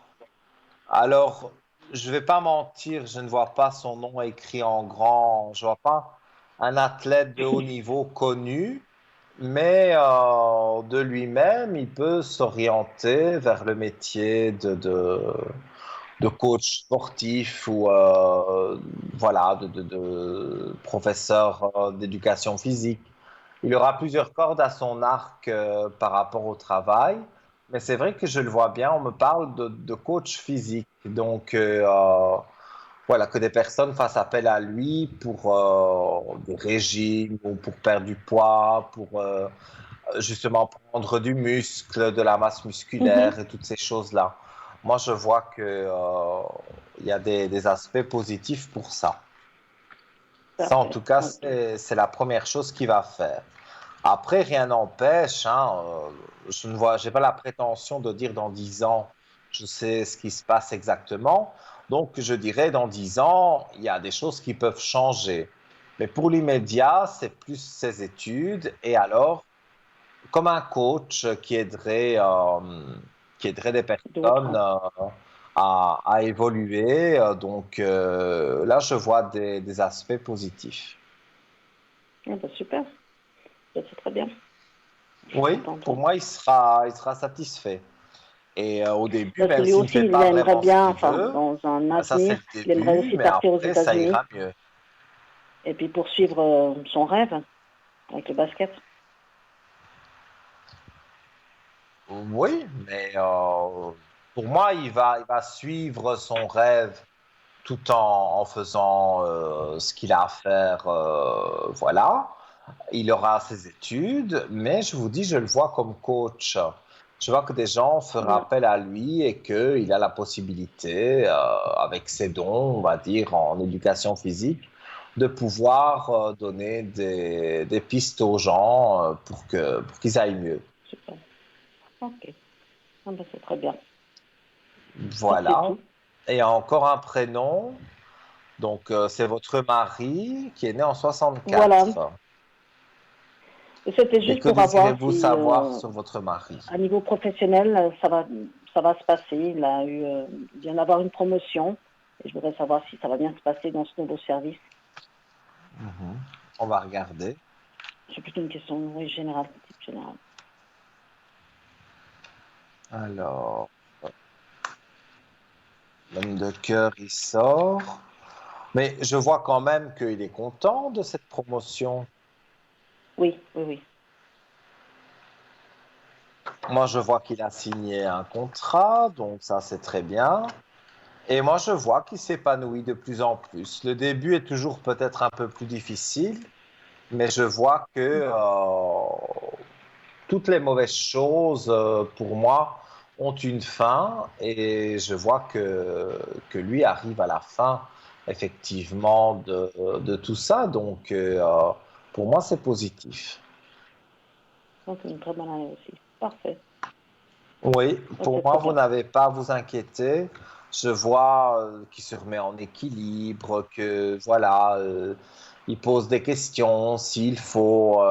Alors, je vais pas mentir, je ne vois pas son nom écrit en grand. Je vois pas un athlète de haut niveau connu, mais de lui-même, il peut s'orienter vers le métier de coach sportif ou voilà, de professeur d'éducation physique. Il aura plusieurs cordes à son arc par rapport au travail, mais c'est vrai que je le vois bien, on me parle de coach physique, donc voilà, que des personnes fassent appel à lui pour des régimes ou pour perdre du poids, pour justement prendre du muscle, de la masse
Mhm.
musculaire et toutes ces choses-là. Moi, je vois que il y a des aspects positifs pour ça. Ça, en
Parfait.
tout cas,
Ok.
c'est la première chose qu'il va faire. Après, rien n'empêche, hein, je ne vois, j'ai pas la prétention de dire dans 10 ans, je sais ce qui se passe exactement. Donc, je dirais dans 10 ans, il y a des choses qui peuvent changer. Mais pour l'immédiat, c'est plus ses études et alors comme un coach qui aiderait des personnes
D'autres.
à évoluer. Donc là, je vois des aspects positifs.
Ah bah, super. Ça, c'est très bien. Je suis
Oui,
contente.
pour moi, il sera satisfait. Et au début,
Parce que
même
lui
s'il ne
aussi,
fait
il
pas
aimerait
vraiment ce
bien,
qu'il
enfin,
veut,
dans un
ça c'est
avenir,
le
il aimerait
début,
aussi
mais
partir aux
après, ça
États-Unis
ira mieux.
et puis poursuivre son rêve avec le basket.
Oui, mais pour moi, il va suivre son rêve tout en faisant ce qu'il a à faire, voilà. Il aura ses études, mais je vous dis, je le vois comme coach. Je vois que des gens feraient
Ouais.
appel à lui et qu'il a la possibilité, avec ses dons, on va dire, en éducation physique, de pouvoir donner des pistes aux gens pour qu'ils aillent mieux.
Super. Ok. Ah bah, c'est très bien. Ça, c'est
Voilà.
tout.
Et encore un prénom. Donc, c'est votre mari qui est né en
Voilà.
64.
Et c'était
Et
juste
que
pour avoir
désirez-vous
si,
savoir sur votre mari?
à niveau professionnel, ça va se passer. Il vient d'avoir une promotion. Et je voudrais savoir si ça va bien se passer dans ce nouveau service.
Mhm. On va regarder.
C'est plutôt une question oui, générale, type général.
Alors, l'homme de cœur, il sort. Mais je vois quand même qu'il est content de cette promotion.
Oui, oui, oui.
Moi, je vois qu'il a signé un contrat, donc ça, c'est très bien. Et moi, je vois qu'il s'épanouit de plus en plus. Le début est toujours peut-être un peu plus difficile, mais je vois que toutes les mauvaises choses, pour moi, ont une fin, et je vois que lui arrive à la fin, effectivement, de tout ça. Donc, pour moi, c'est positif.
Donc, une très bonne année aussi. Parfait.
Oui,
Ok,
pour moi,
très
vous
bien.
n'avez pas à vous inquiéter. Je vois qu'il se remet en équilibre, que voilà, il pose des questions s'il faut.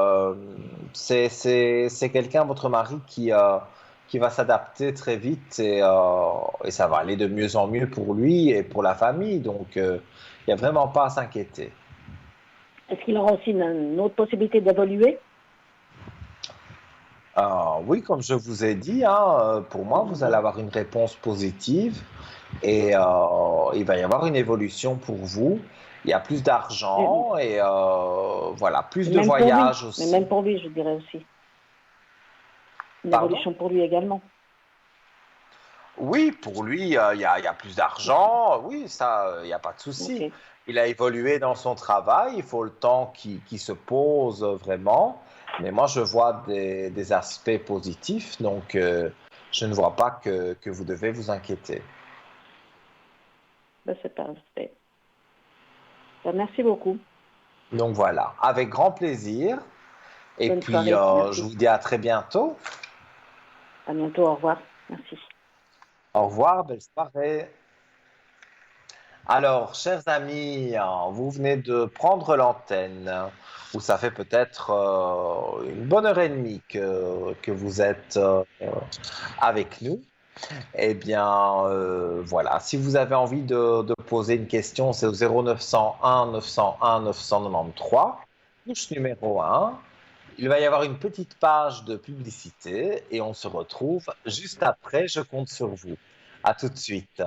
C'est quelqu'un, votre mari, qui va s'adapter très vite, et ça va aller de mieux en mieux pour lui et pour la famille. Donc, il n'y a vraiment pas à s'inquiéter.
Est-ce qu'il aura aussi une autre possibilité d'évoluer?
Oui, comme je vous ai dit, hein, pour moi, vous allez avoir une réponse positive. Et il va y avoir une évolution pour vous. Il y a plus
Et,
d'argent et voilà, plus
et
de
même pour lui.
voyages
Mais même
aussi.
pour lui, je dirais aussi. Une
Pardon?
évolution pour lui également.
Oui, pour lui, il y a plus d'argent. Oui, ça, il n'y a pas de
Ok.
souci. Il a évolué dans son travail. Il faut le temps qui se pose vraiment. Mais moi, je vois des aspects positifs. Donc, je ne vois pas que vous devez vous inquiéter.
Ben, c'est parfait. Ben, merci beaucoup.
Donc, voilà, avec grand plaisir. Et
Bonne
puis,
soirée.
je
Merci.
vous dis à très bientôt.
À bientôt. Au revoir. Merci.
Au revoir, belle soirée. Alors, chers amis, vous venez de prendre l'antenne, où ça fait peut-être une bonne heure et demie que vous êtes avec nous. Eh bien, voilà, si vous avez envie de poser une question, c'est au 0901 901 993, touche numéro 1. Il va y avoir une petite page de publicité et on se retrouve juste après. Je compte sur vous. À tout de suite.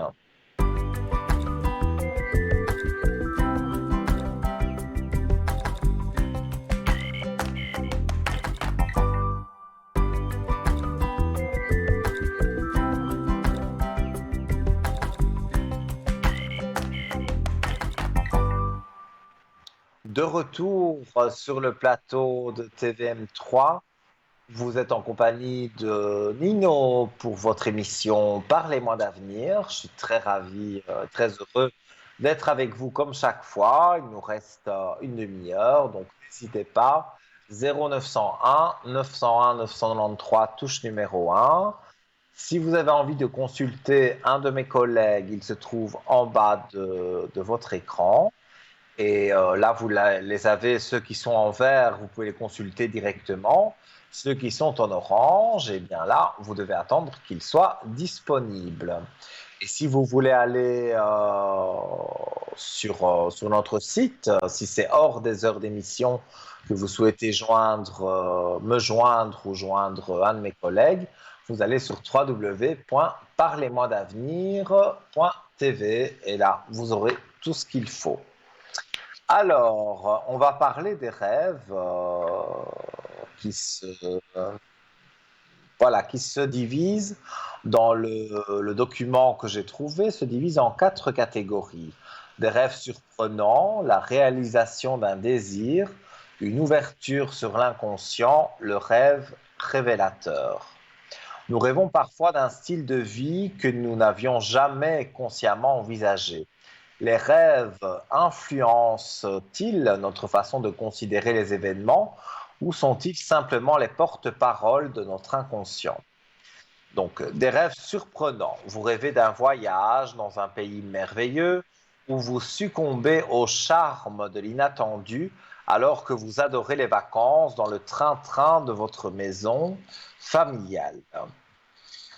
De retour sur le plateau de TVM3, vous êtes en compagnie de Nino pour votre émission Parlez-moi d'avenir. Je suis très ravi, très heureux d'être avec vous comme chaque fois. Il nous reste une demi-heure, donc n'hésitez pas. 0901 901 993, touche numéro 1. Si vous avez envie de consulter un de mes collègues, il se trouve en bas de votre écran. Et là, les avez, ceux qui sont en vert, vous pouvez les consulter directement. Ceux qui sont en orange, eh bien là, vous devez attendre qu'ils soient disponibles. Et si vous voulez aller sur notre site, si c'est hors des heures d'émission que vous souhaitez me joindre ou joindre un de mes collègues, vous allez sur www.parlez-moi-d'avenir.tv et là, vous aurez tout ce qu'il faut. Alors, on va parler des rêves qui se, voilà, qui se divisent dans le document que j'ai trouvé, se divise en 4 catégories. Des rêves surprenants, la réalisation d'un désir, une ouverture sur l'inconscient, le rêve révélateur. Nous rêvons parfois d'un style de vie que nous n'avions jamais consciemment envisagé. Les rêves influencent-ils notre façon de considérer les événements ou sont-ils simplement les porte-paroles de notre inconscient? Donc, des rêves surprenants. Vous rêvez d'un voyage dans un pays merveilleux, où vous succombez au charme de l'inattendu alors que vous adorez les vacances dans le train-train de votre maison familiale.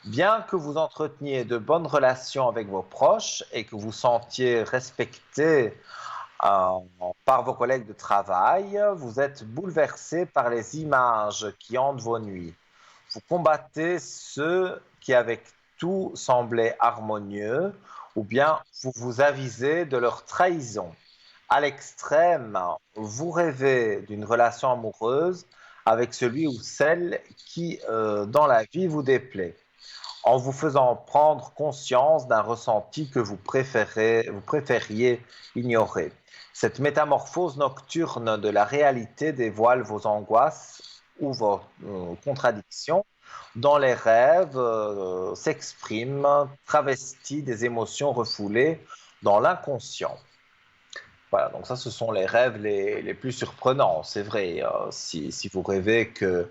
Bien que vous entreteniez de bonnes relations avec vos proches et que vous sentiez respecté euh, par vos collègues de travail, vous êtes bouleversé par les images qui hantent vos nuits. Vous combattez ceux qui avec tout semblaient harmonieux, ou bien vous vous avisez de leur trahison. À l'extrême, vous rêvez d'une relation amoureuse avec celui ou celle qui, dans la vie, vous déplaît, en vous faisant prendre conscience d'un ressenti que vous préfériez ignorer. Cette métamorphose nocturne de la réalité dévoile vos angoisses ou vos contradictions. Dans les rêves s'expriment travestis des émotions refoulées dans l'inconscient. Voilà, donc ça, ce sont les rêves les plus surprenants. C'est vrai, si vous rêvez que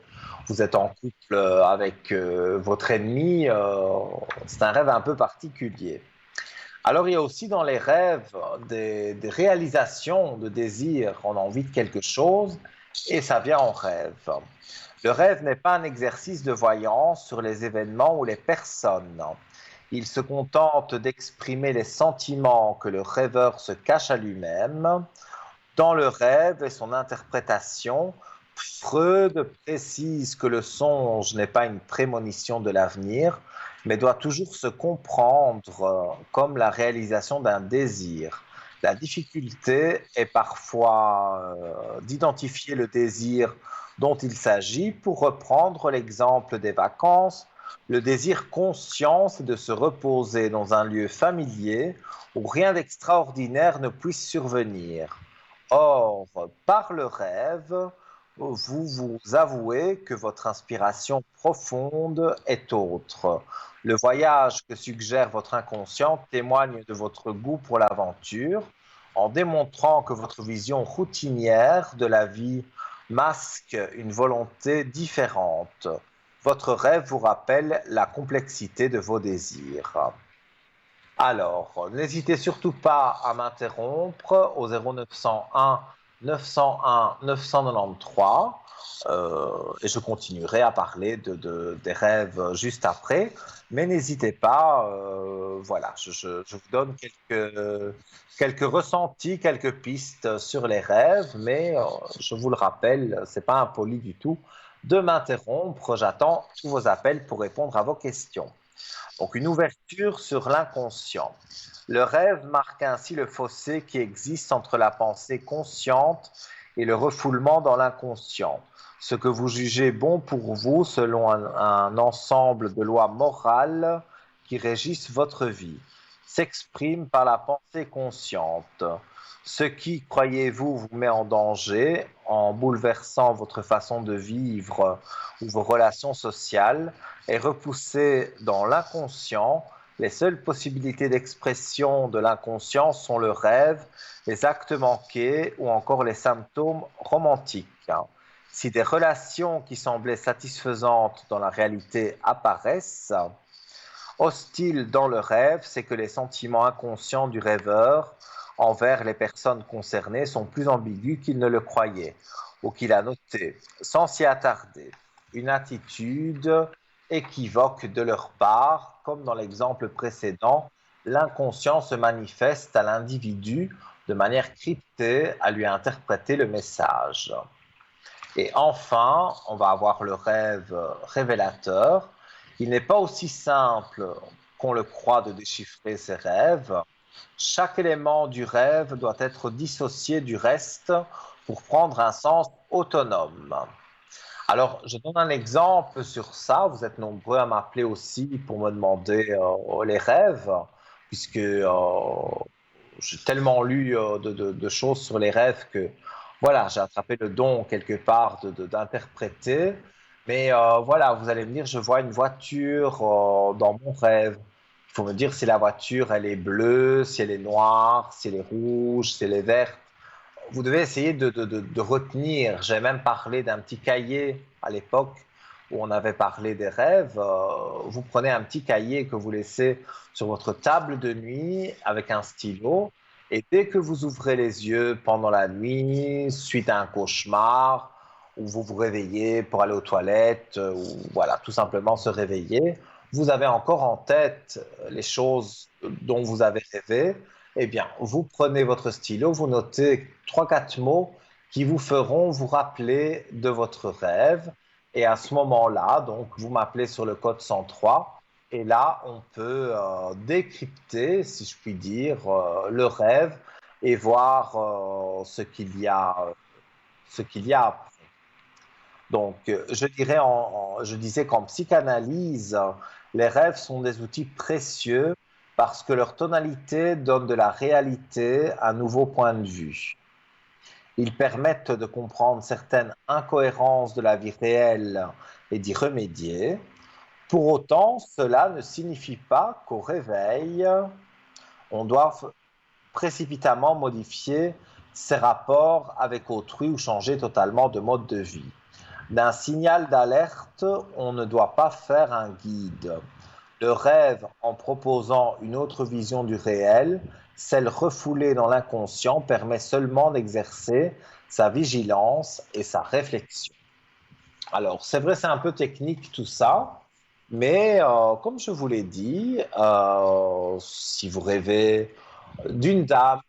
vous êtes en couple avec votre ennemi, c'est un rêve un peu particulier. Alors, il y a aussi dans les rêves des réalisations de désirs. On a envie de quelque chose et ça vient en rêve. Le rêve n'est pas un exercice de voyance sur les événements ou les personnes. Il se contente d'exprimer les sentiments que le rêveur se cache à lui-même. Dans le rêve et son interprétation, Freud précise que le songe n'est pas une prémonition de l'avenir, mais doit toujours se comprendre comme la réalisation d'un désir. La difficulté est parfois d'identifier le désir dont il s'agit. Pour reprendre l'exemple des vacances, le désir conscient, c'est de se reposer dans un lieu familier où rien d'extraordinaire ne puisse survenir. Or, par le rêve, vous vous avouez que votre inspiration profonde est autre. Le voyage que suggère votre inconscient témoigne de votre goût pour l'aventure, en démontrant que votre vision routinière de la vie masque une volonté différente. Votre rêve vous rappelle la complexité de vos désirs. Alors, n'hésitez surtout pas à m'interrompre au 0901 901 993 et je continuerai à parler des rêves juste après. Mais n'hésitez pas, voilà, je vous donne quelques ressentis, quelques pistes sur les rêves, mais je vous le rappelle, c'est pas impoli du tout de m'interrompre. J'attends tous vos appels pour répondre à vos questions. Donc, une ouverture sur l'inconscient. Le rêve marque ainsi le fossé qui existe entre la pensée consciente et le refoulement dans l'inconscient. Ce que vous jugez bon pour vous selon un ensemble de lois morales qui régissent votre vie s'exprime par la pensée consciente. Ce qui, croyez-vous, vous met en danger en bouleversant votre façon de vivre ou vos relations sociales est repoussé dans l'inconscient. Les seules possibilités d'expression de l'inconscient sont le rêve, les actes manqués ou encore les symptômes romantiques. Si des relations qui semblaient satisfaisantes dans la réalité apparaissent, hostiles dans le rêve, c'est que les sentiments inconscients du rêveur envers les personnes concernées sont plus ambigus qu'il ne le croyait ou qu'il a noté, sans s'y attarder. Une attitude équivoque de leur part, comme dans l'exemple précédent, l'inconscient se manifeste à l'individu de manière cryptée à lui interpréter le message. Et enfin, on va avoir le rêve révélateur. Il n'est pas aussi simple qu'on le croit de déchiffrer ces rêves. Chaque élément du rêve doit être dissocié du reste pour prendre un sens autonome. Alors, je donne un exemple sur ça. Vous êtes nombreux à m'appeler aussi pour me demander les rêves, puisque j'ai tellement lu de choses sur les rêves que voilà, j'ai attrapé le don quelque part d'interpréter. Mais voilà, vous allez me dire, je vois une voiture dans mon rêve. Il faut me dire si la voiture, elle est bleue, si elle est noire, si elle est rouge, si elle est verte. Vous devez essayer de retenir. J'ai même parlé d'un petit cahier à l'époque où on avait parlé des rêves. Vous prenez un petit cahier que vous laissez sur votre table de nuit avec un stylo Et dès que vous ouvrez les yeux pendant la nuit, suite à un cauchemar, ou vous vous réveillez pour aller aux toilettes, ou voilà, tout simplement se réveiller, vous avez encore en tête les choses dont vous avez rêvé, eh bien, vous prenez votre stylo, vous notez trois, quatre mots qui vous feront vous rappeler de votre rêve. Et à ce moment-là, donc, vous m'appelez sur le code 103. Et là, on peut décrypter, si je puis dire, le rêve et voir ce qu'il y a après. Donc, je disais qu'en psychanalyse, les rêves sont des outils précieux parce que leur tonalité donne de la réalité à un nouveau point de vue. Ils permettent de comprendre certaines incohérences de la vie réelle et d'y remédier. Pour autant, cela ne signifie pas qu'au réveil, on doit précipitamment modifier ses rapports avec autrui ou changer totalement de mode de vie. D'un signal d'alerte, on ne doit pas faire un guide. Le rêve, en proposant une autre vision du réel, celle refoulée dans l'inconscient, permet seulement d'exercer sa vigilance et sa réflexion. Alors, c'est vrai, c'est un peu technique tout ça, mais comme je vous l'ai dit, si vous rêvez d'une dame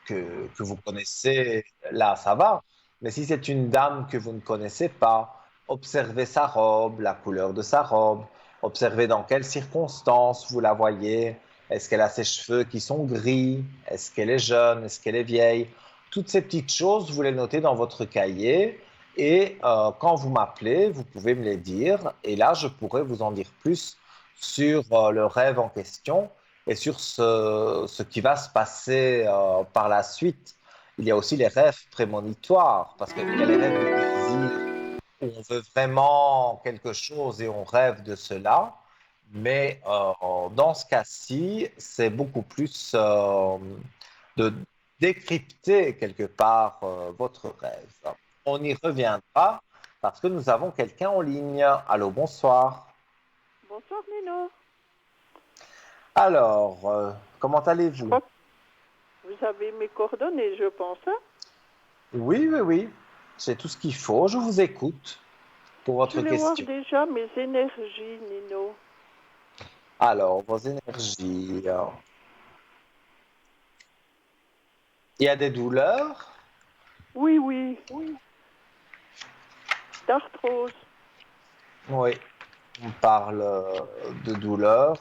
que vous connaissez, là, ça va. Mais si c'est une dame que vous ne connaissez pas, observez sa robe, la couleur de sa robe, observez dans quelles circonstances vous la voyez. Est-ce qu'elle a ses cheveux qui sont gris? Est-ce qu'elle est jeune? Est-ce qu'elle est vieille? Toutes ces petites choses, vous les notez dans votre cahier. Et quand vous m'appelez, vous pouvez me les dire. Et là, je pourrais vous en dire plus sur le rêve en question et sur ce qui va se passer par la suite. Il y a aussi les rêves prémonitoires, parce qu'il y a les rêves de plaisir, où on veut vraiment quelque chose et on rêve de cela. Mais dans ce cas-ci, c'est beaucoup plus de décrypter quelque part votre rêve. On y reviendra parce que nous avons quelqu'un en ligne. Allô, bonsoir.
Bonsoir Nino.
Alors, comment
Je
allez-vous?
crois que vous avez mes coordonnées, je pense. Hein.
Oui, oui, oui. C'est tout ce qu'il faut. Je vous écoute pour
Je
votre
voulais voir
question.
déjà mes énergies, Nino.
Alors, vos énergies. Il y a des douleurs?
Oui, oui. D'arthrose.
Oui, on parle de douleurs.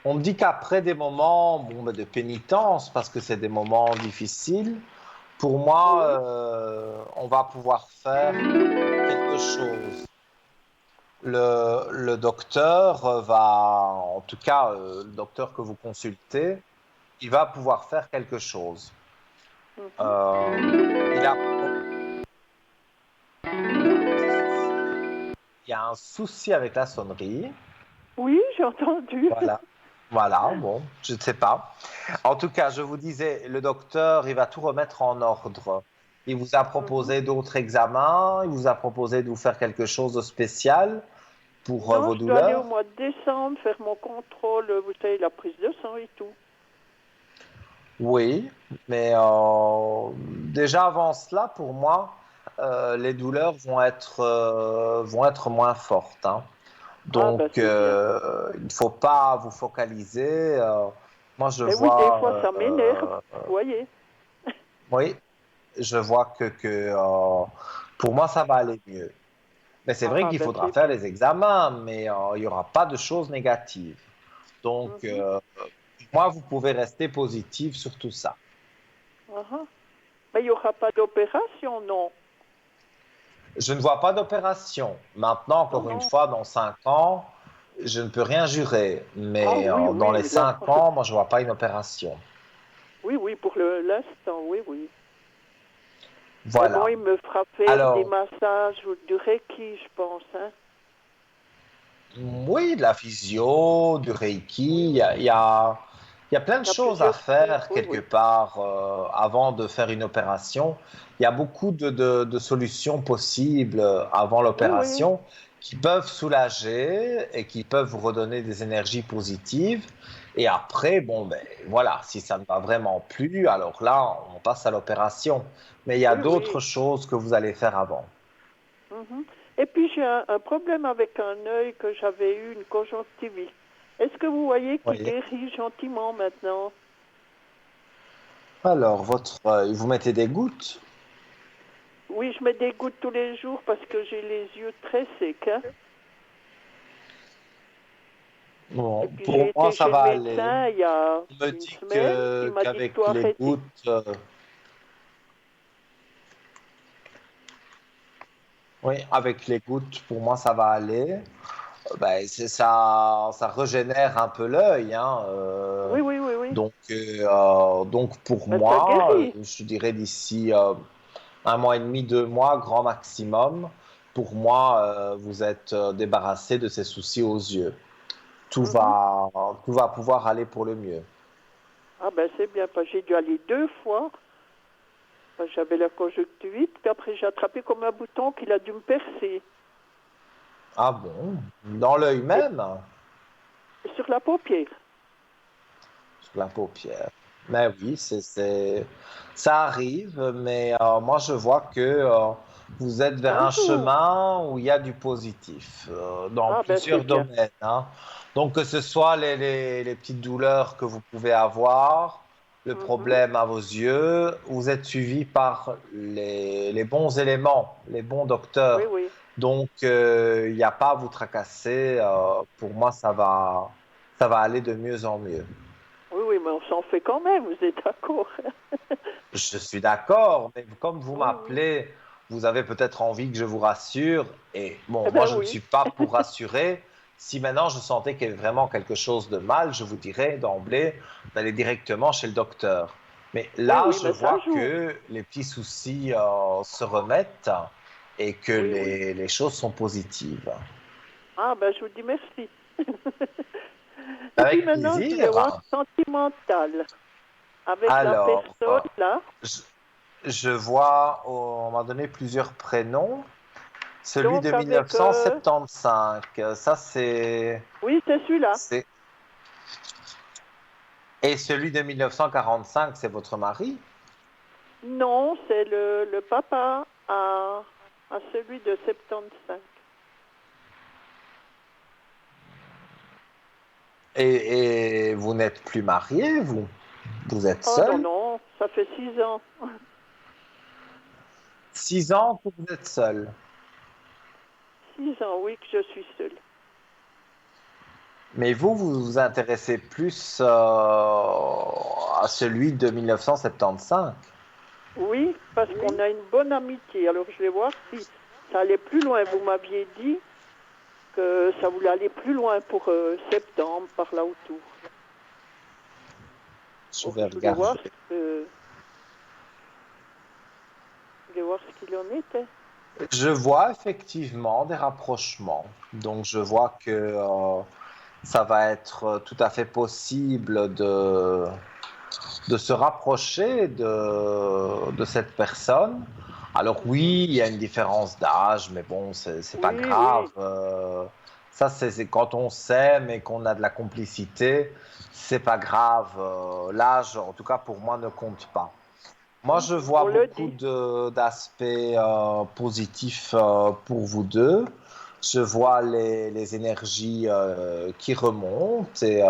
On me dit qu'après des moments de pénitence, parce que c'est des moments difficiles, pour moi, on va pouvoir faire quelque chose. Le docteur va, en tout cas, le docteur que vous consultez, il va pouvoir faire quelque chose. Il a... Il y a un souci avec la sonnerie.
Oui, j'ai entendu.
Voilà, bon, je ne sais pas. En tout cas, je vous disais, le docteur, il va tout remettre en ordre. Il vous a proposé d'autres examens, il vous a proposé de vous faire quelque chose de spécial pour
Non,
vos
je dois aller au
douleurs.
mois de décembre faire mon contrôle, vous savez, la prise de sang et tout.
Oui, mais déjà avant cela, pour moi, les douleurs vont être moins fortes, hein.
Ah, ben
Donc,
c'est bien.
il ne faut pas vous focaliser. Moi, je
Mais oui, des
vois,
fois, ça m'énerve, vous voyez.
oui, je vois pour moi, ça va aller mieux. Mais c'est vrai
Ah,
qu'il
ben
faudra
c'est
faire
bien.
les examens, mais il n'y aura pas de choses négatives. Donc, moi, vous pouvez rester positif sur tout ça.
Mais il n'y aura pas d'opération, non.
Je ne vois pas d'opération. Maintenant, encore une fois, dans 5 ans, je ne peux rien jurer. Mais
oui,
dans
oui,
les
non.
5 ans, moi, je ne vois pas une opération.
Oui, oui, pour l'instant, oui, oui. Mais
Voilà.
bon, il me fera faire des massages ou du Reiki, je pense. Hein.
Oui, de la physio, du Reiki, il y a plein de
Il y a
choses à
plusieurs
faire
trucs,
quelque part avant de faire une opération. Il y a beaucoup de solutions possibles avant
Oui, oui.
l'opération qui peuvent soulager et qui peuvent vous redonner des énergies positives. Et après, bon, ben voilà, si ça ne va vraiment plus, alors là, on passe à l'opération. Mais il y a
Oui,
d'autres
oui.
choses que vous allez faire avant.
Mhm. Et puis j'ai un problème avec un œil que j'avais eu, une conjonctivite. Est-ce que vous voyez qu'il
Voyez.
guérit gentiment maintenant?
Alors, vous mettez des gouttes?
Oui, je mets des gouttes tous les jours parce que j'ai les yeux très secs. Hein.
Bon,
Et puis
pour
j'ai
moi,
été
ça
chez le
va aller.
médecin il y a
On me
une
dit
semaine. Il m'a dit qu'il
qu'avec
faut
les
arrêter.
gouttes, oui, avec les gouttes, pour moi, ça va aller. Ben, c'est ça, ça régénère un peu l'œil, hein,
Oui, oui, oui, oui.
donc pour
Ben, ça
moi,
guérit.
je dirais d'ici 1 mois et demi, 2 mois, grand maximum, pour moi, vous êtes débarrassé de ces soucis aux yeux. Tout
Mhm.
va, tout va pouvoir aller pour le mieux.
Ah ben c'est bien, parce que j'ai dû aller 2 fois. Parce que j'avais la conjonctivite, puis après j'ai attrapé comme un bouton qu'il a dû me percer.
Ah bon? Dans l'œil
Et
même?
sur la paupière.
Sur la paupière. Mais oui, ça arrive, mais moi je vois que vous êtes vers un
Bonjour.
chemin où il y a du positif dans
Ah ben c'est
plusieurs
bien.
domaines, hein. Donc que ce soit les petites douleurs que vous pouvez avoir, le
Mhm.
problème à vos yeux, vous êtes suivi par les bons éléments, les bons
Oui,
docteurs.
oui.
Donc il n'y a pas à vous tracasser. Pour moi, ça va aller de mieux en mieux.
Oui, oui, mais on s'en fait quand même, vous êtes d'accord?
Je suis d'accord, mais comme vous
Oui, oui.
m'appelez, vous avez peut-être envie que je vous rassure. Et bon,
Eh
moi,
ben
je ne
oui.
suis pas pour rassurer. Si maintenant je sentais qu'il y avait vraiment quelque chose de mal, je vous dirais d'emblée d'aller directement chez le docteur. Mais
Oui,
là,
oui,
je
mais ça
vois
joue.
que les petits soucis se remettent et que
Oui, oui.
les choses sont positives.
Ah ben je vous dis merci. Et puis
Avec
maintenant, je voulais
plaisir.
voir sentimental avec la
Alors,
personne là.
je, je vois, on m'a donné plusieurs prénoms. Celui de
Donc avec
1975, ça
oui, c'est celui-là.
c'est... Et celui de 1945, c'est votre mari?
Non, c'est le papa à celui de 75.
Et vous n'êtes plus marié, vous? Vous êtes
Oh non,
seul?
non, ça fait 6 ans.
6 ans que vous êtes seul.
6 ans, oui, que je suis seule.
Mais vous vous intéressez plus à celui de 1975.
Oui, parce qu'on a une bonne amitié. Alors je vais voir si ça allait plus loin. Vous m'aviez dit que ça voulait aller plus loin pour septembre, par là autour.
Je
Donc
vais
je voulais voir,
regarder.
je voulais voir ce qu'il en était.
Je vois effectivement des rapprochements. Donc je vois que ça va être tout à fait possible de se rapprocher de cette personne. Alors
Mhm.
oui, il y a une différence d'âge, mais bon, c'est pas
Oui,
grave.
oui,
Ça, c'est quand on s'aime et qu'on a de la complicité, c'est pas grave. L'âge, en tout cas pour moi, ne compte pas. Moi, je
mhm,
vois
on le
beaucoup
dit.
d'aspects positifs pour vous deux. Je vois les énergies qui remontent et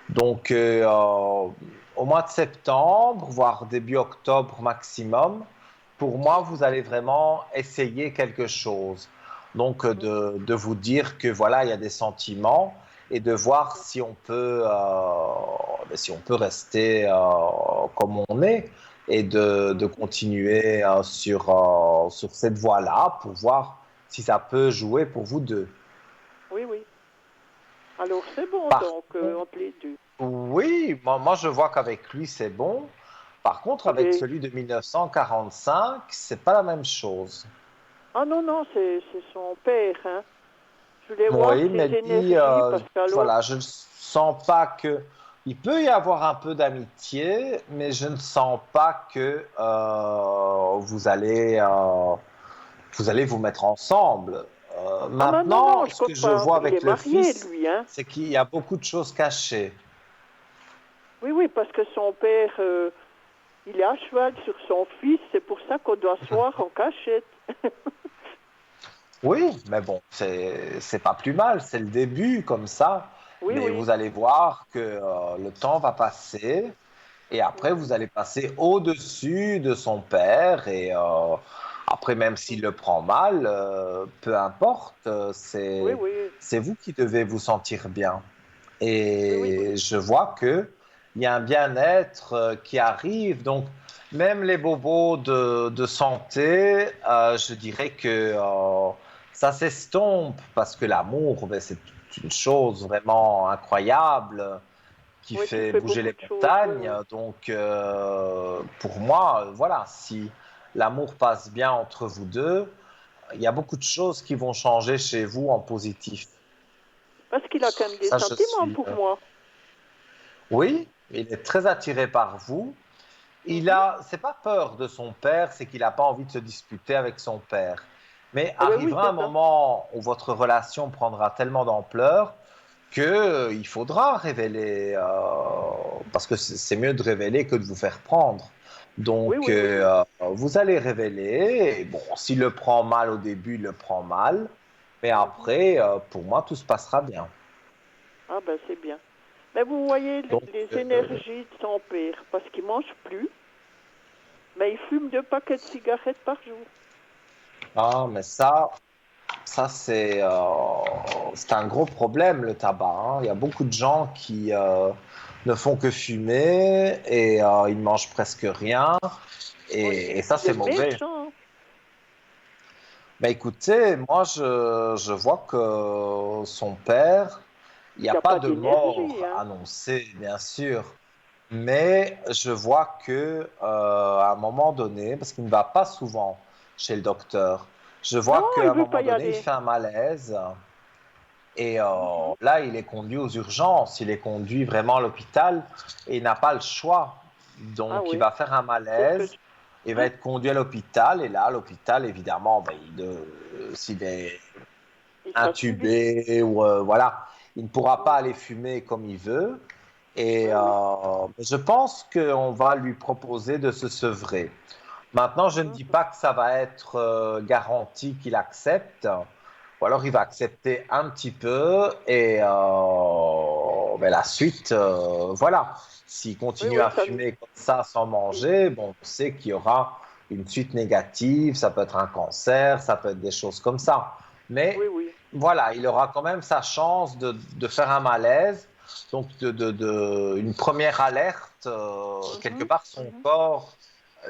donc au mois de septembre, voire début octobre maximum, pour moi, vous allez vraiment essayer quelque chose. Donc
Mhm.
de vous dire que voilà, il y a des sentiments et de voir si on peut rester comme on est et de
Mhm.
continuer sur cette voie-là pour voir si ça peut jouer pour vous deux.
Oui, oui. Alors c'est bon
Par
donc
contre,
entre les deux.
oui, moi je vois qu'avec lui c'est bon. Par contre,
Il
avec
est.
celui de 1945, c'est pas la même chose.
Ah non, non, c'est son père, hein. Je voulais voir
Oui,
ses
mais lui,
énergies parce qu'alors.
voilà, je ne sens pas que. Il peut y avoir un peu d'amitié, mais je ne sens pas que vous allez vous mettre ensemble.
Ah non, non,
Maintenant,
non, je
ce que
compte
je
pas.
vois
Il
avec
est
le
marié,
fils,
lui, hein.
c'est qu'il y a beaucoup de choses cachées.
Oui, oui, parce que son père, il est à cheval sur son fils, c'est pour ça qu'on doit se voir en cachette.
Oui, mais bon, c'est pas plus mal, c'est le début comme ça.
Oui,
Mais
oui.
vous allez voir que le temps va passer et après vous allez passer au-dessus de son père et après même s'il le prend mal, peu importe,
Oui,
c'est
oui.
c'est vous qui devez vous sentir bien.
Oui, oui.
Et je vois que il y a un bien-être qui arrive. Donc, même les bobos de santé, je dirais que ça s'estompe parce que l'amour, ben, c'est une chose vraiment incroyable qui
Oui, qui
fait
fait
bouger
beaucoup
les
de choses. Oui,
montagnes.
oui.
Donc, pour moi, voilà, si l'amour passe bien entre vous deux, il y a beaucoup de choses qui vont changer chez vous en positif.
Parce qu'il a quand même des
Ça, je
sentiments
suis.
pour moi.
Oui, il est très attiré par vous.
Mhm.
C'est pas peur de son père, c'est qu'il n'a pas envie de se disputer avec son père. Mais
Eh bien oui,
arrivera un
c'est ça.
moment où votre relation prendra tellement d'ampleur que il faudra révéler, parce que c'est mieux de révéler que de vous faire prendre.
Oui,
Donc,
oui, oui.
vous allez révéler. Et bon, s'il le prend mal au début, il le prend mal. Mais
Mhm.
après, pour moi, tout se passera bien.
Ah ben c'est bien. Mais vous voyez
Donc,
les énergies de son père, parce qu'il mange plus, mais il fume 2 paquets de cigarettes par jour.
mais ça, c'est un gros problème, le tabac, hein. Il y a beaucoup de gens qui ne font que fumer et ils ne mangent presque rien.
Oh,
Et ça,
il
c'est
est
mauvais.
méchant.
Mais écoutez, moi, je vois que son père, il n'y
Il
a
n'a
pas
pas
de
d'énergie,
mort
hein.
annoncée, bien sûr. Mais je vois que à un moment donné, parce qu'il ne va pas souvent chez le docteur, je
Non,
vois qu'à
il
un
veut pas
moment
y
donné, il
aller.
fait un malaise. Et
Mhm.
là, il est conduit aux urgences, il est conduit vraiment à l'hôpital et il n'a pas le choix.
Ah
Donc, il
oui,
va faire un
c'est ce que
malaise,
je...
il va
Hein.
être conduit à l'hôpital. Et là, à l'hôpital, évidemment, ben, s'il est
Il sera suivi.
intubé ou voilà, il ne pourra pas aller
Mhm.
fumer comme il veut. Et
Oui, oui.
je pense qu'on va lui proposer de se sevrer. Maintenant, je ne dis
Mhm.
pas que ça va être garanti qu'il accepte, ou alors il va accepter un petit peu et ben, la suite, voilà. S'il
Oui,
continue
oui,
à
ça...
fumer comme ça sans manger, bon, on sait qu'il y aura une suite négative, ça peut être un cancer, ça peut être des choses comme ça.
Oui,
Mais
oui.
voilà, il aura quand même sa chance de faire un malaise, donc une première alerte, quelque
Mhm.
part son
Mhm.
corps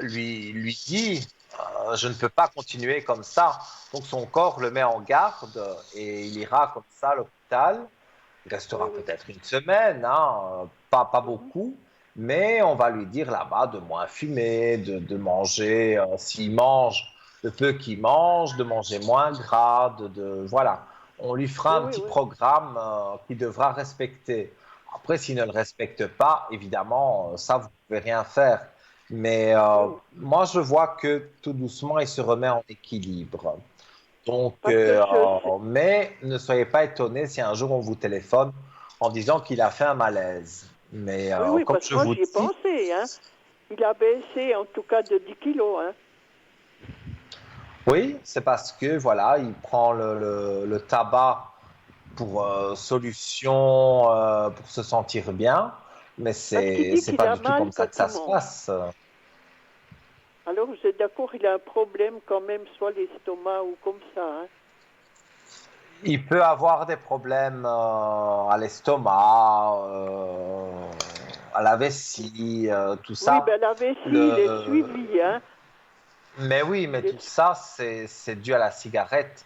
lui dit je ne peux pas continuer comme ça. Donc son corps le met en garde et il ira comme ça à l'hôpital. Il
Oui,
restera
oui.
peut-être une semaine, hein, pas
Mhm.
beaucoup, mais on va lui dire là-bas de moins fumer, de manger, s'il mange le peu qu'il mange, de manger moins gras, voilà. On lui fera
Oui,
un
oui,
petit
oui.
programme qu'il devra respecter. Après, s'il ne le respecte pas, évidemment, ça, vous ne pouvez rien faire. Mais
Oui, oui.
moi, je vois que tout doucement, il se remet en équilibre. Donc,
Parce que je sais...
mais ne soyez pas étonnés si un jour on vous téléphone en disant qu'il a fait un malaise. Mais
Oui, oui,
comme
parce que
je
moi
vous
j'y ai
dis,
pensé, hein. Il a baissé en tout cas de 10 kilos, hein.
oui, c'est parce que voilà, il prend le tabac pour solution pour se sentir bien, mais
Parce qu'il dit
c'est
qu'il
pas
a
du tout
mal
comme ça
quand
que
il
ça se
mange.
passe.
Alors vous êtes d'accord, il a un problème quand même, soit l'estomac ou comme ça, hein.
Il peut avoir des problèmes à l'estomac, à la vessie, tout
Oui,
ça.
ben la vessie, il est
Le...
suivi, hein.
Mais oui, mais
Il est...
tout ça, c'est dû à la cigarette.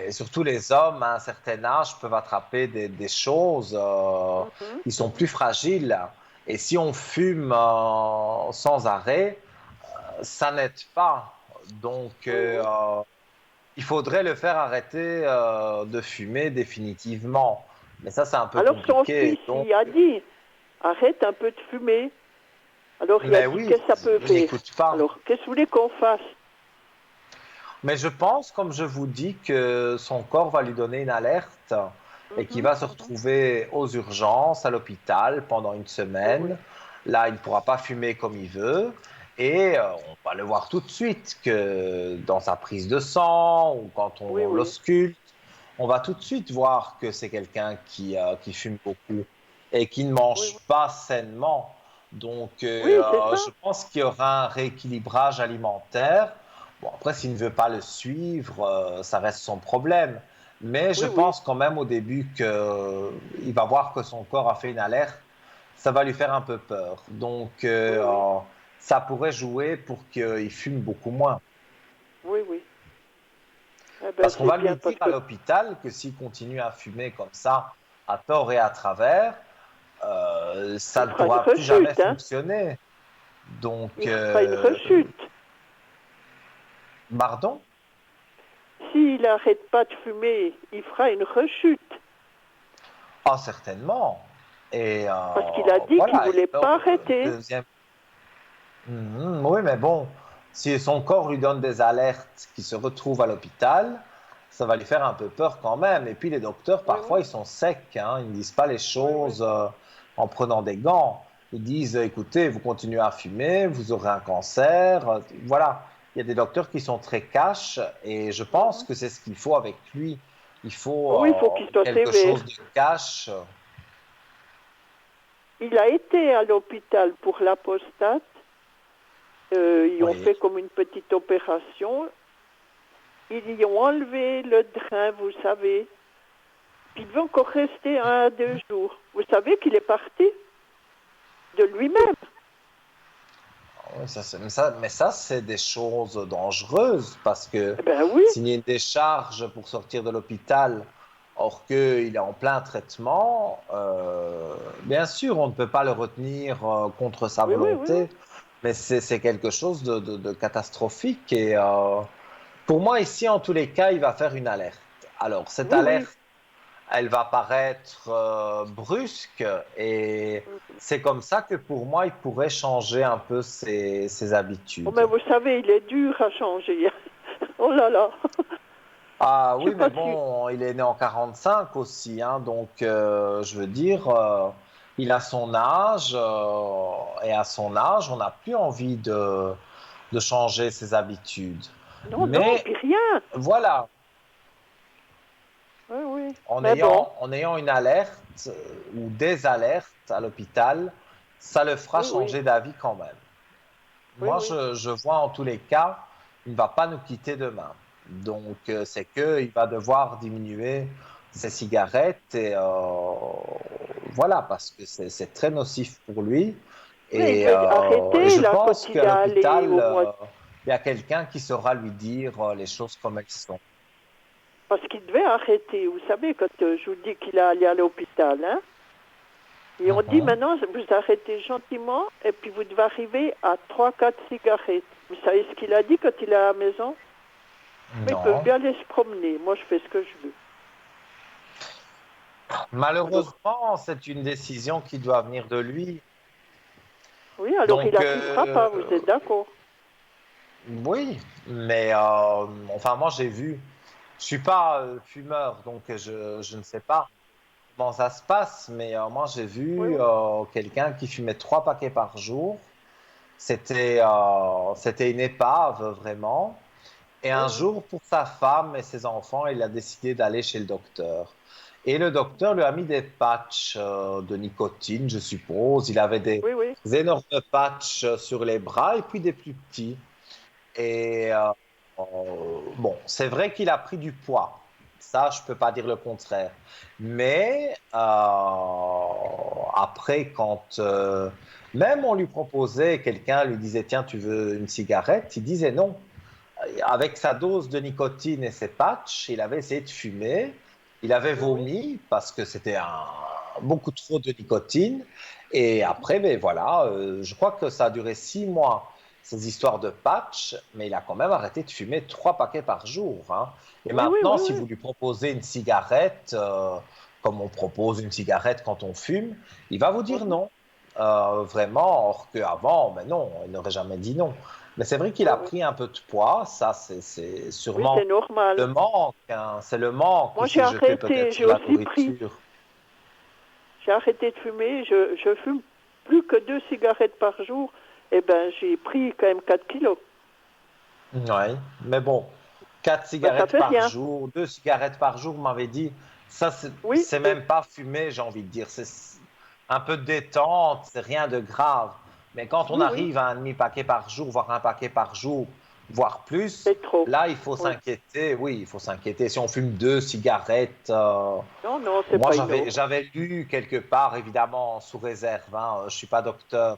Surtout les hommes à un certain âge peuvent attraper des choses
Mhm.
qui sont plus fragiles. Et si on fume sans arrêt, ça n'aide pas. Donc,
Oui, oui.
il faudrait le faire arrêter de fumer définitivement. Mais ça, c'est un peu
Alors son
compliqué.
fils,
Donc,
il a dit, arrête un peu de fumer. Alors il a
mais
dit,
oui,
qu'est-ce que ça peut
il
faire?
n'écoute pas.
Alors, qu'est-ce que vous voulez qu'on fasse?
Mais je pense, comme je vous dis, que son corps va lui donner une alerte et qu'il
Mhm,
va se
mhm.
retrouver aux urgences, à l'hôpital pendant une
Oui, oui.
semaine. Là, il ne pourra pas fumer comme il veut. Et on va le voir tout de suite que dans sa prise de sang ou quand
Oui,
on
oui.
l'ausculte, on va tout de suite voir que c'est quelqu'un qui fume beaucoup et qui ne
Oui,
mange
oui.
pas sainement. Donc,
Oui, c'est ça.
je pense qu'il y aura un rééquilibrage alimentaire. Bon, après, s'il ne veut pas le suivre, ça reste son problème. Mais je
Oui, oui.
pense quand même au début qu'il va voir que son corps a fait une alerte. Ça va lui faire un peu peur. Donc,
Oui, oui.
ça pourrait jouer pour qu'il fume beaucoup moins.
Oui, oui. Eh ben,
Parce qu'on
c'est
va lui
bien
dire
parce
à
que
l'hôpital que s'il continue à fumer comme ça, à tort et à travers, ça
il
ne
fera une
pourra plus jamais
rechute, hein.
fonctionner. Donc,
Il fera une rechute.
pardon?
S'il n'arrête pas de fumer, il fera une rechute.
Ah, certainement. Et
Parce qu'il a dit qu'il
voilà. Et
voulait
alors,
pas arrêter.
deuxième. Oui, mais bon, si son corps lui donne des alertes qui se retrouvent à l'hôpital, ça va lui faire un peu peur quand même. Et puis les docteurs,
Oui, oui.
parfois, ils sont secs, hein, ils ne disent pas les
Oui, oui.
choses en prenant des gants. Ils disent, écoutez, vous continuez à fumer, vous aurez un cancer. Voilà, il y a des docteurs qui sont très cash et je pense
Mhm.
que c'est ce qu'il faut avec lui. Il faut
Oui, il faut qu'il soit
quelque
sévère.
chose de cash.
Il a été à l'hôpital pour l'apostate. Ils ont
Oui.
fait comme une petite opération. Ils y ont enlevé le drain, vous savez. Puis il devait encore rester 1 à 2 jours. Vous savez qu'il est parti de lui-même.
Oui, mais ça, c'est des choses dangereuses parce que
Eh ben oui,
signer une décharge pour sortir de l'hôpital, or qu'il est en plein traitement, bien sûr, on ne peut pas le retenir contre sa
oui, oui, oui, oui.
volonté, mais c'est quelque chose de catastrophique. Et pour moi, ici, en tous les cas, il va faire une alerte. Alors, cette
Oui, oui.
alerte, elle va paraître brusque et c'est comme ça que pour moi, il pourrait changer un peu ses
Oh, mais
habitudes.
vous savez, il est dur à changer. Oh là là.
Ah
Je sais
oui, mais
pas si.
bon, il est né en 45 aussi, hein, donc je veux dire, il a son âge et à son âge, on n'a plus envie de changer ses habitudes.
Non, non,
Mais
puis rien.
voilà,
Oui, oui. Mais bon,
en ayant une alerte ou des alertes à l'hôpital, ça le fera
oui, oui.
changer d'avis quand même.
Oui,
Moi,
oui.
je vois en tous les cas, il ne va pas nous quitter demain. Donc, c'est qu'il va devoir diminuer ses cigarettes et voilà, parce que c'est très nocif pour lui.
Mais il
Et
devait
je
arrêter là quand
pense
il
qu'à
est allé
l'hôpital,
au mois.
il y a quelqu'un qui saura lui dire les choses comme elles sont.
Parce qu'il devait arrêter. Vous savez, quand je vous dis qu'il est allé à l'hôpital, hein. Et on dit
Mhm.
maintenant, vous arrêtez gentiment et puis vous devez arriver à 3 4 cigarettes. Vous savez ce qu'il a dit quand il est à la maison? Mais ils peuvent
Non.
bien aller se promener. Moi, je fais ce que je veux. Alors,
Malheureusement, c'est une décision qui doit venir de lui.
oui, alors il
Donc,
n'arrivera pas, vous êtes d'accord?
oui, mais enfin, moi j'ai vu. Je suis pas fumeur, donc je ne sais pas comment ça se passe, mais moi j'ai
Oui,
vu
oui.
quelqu'un qui fumait 3 paquets par jour. C'était une épave vraiment. Et
Oui,
un
oui.
jour, pour sa femme et ses enfants, il a décidé d'aller chez le docteur. Et le docteur lui a mis des patchs de nicotine, je suppose. Il avait des
Oui, oui.
énormes patchs sur les bras et puis des plus petits. Et bon, c'est vrai qu'il a pris du poids. Ça, je ne peux pas dire le contraire. Mais après, quand même on lui proposait, quelqu'un lui disait, tiens, tu veux une cigarette? Il disait non. Avec sa dose de nicotine et ses patchs, il avait essayé de fumer. Il avait
Oui, oui.
vomi parce que c'était beaucoup trop de nicotine. Et après, ben voilà, je crois que ça a duré 6 mois, ces histoires de patch, mais il a quand même arrêté de fumer 3 paquets par jour, hein. Et
Oui, oui,
maintenant,
oui,
si
oui.
vous lui proposez une cigarette, comme on propose une cigarette quand on fume, il va vous dire
Mhm.
non. Vraiment, or qu'avant, mais non, il n'aurait jamais dit non. Mais c'est vrai qu'il a pris un peu de poids, ça c'est
Oui,
sûrement
c'est normal.
le manque, hein. C'est le manque
Moi,
qui
j'ai
s'est jeté
arrêté,
peut-être
j'ai
sur la
aussi pris.
nourriture.
J'ai arrêté de fumer, je fume plus que 2 cigarettes par jour. Eh ben, j'ai pris quand même 4 kilos.
Oui, mais bon, 4
Ben, ça
cigarettes
fait
par
rien.
jour, 2 cigarettes par jour, vous m'avez dit, ça
Oui,
c'est même pas fumer, j'ai envie de dire, c'est un peu de détente, c'est rien de grave. Mais quand on
oui, oui,
arrive à un demi-paquet par jour, voire un paquet par jour, voire plus,
c'est trop.
là il faut
Oui.
s'inquiéter, oui, il faut s'inquiéter. Si on fume 2 cigarettes,
Non, non, c'est
moi
pas énorme.
j'avais lu quelque part, évidemment sous réserve, hein, je suis pas docteur,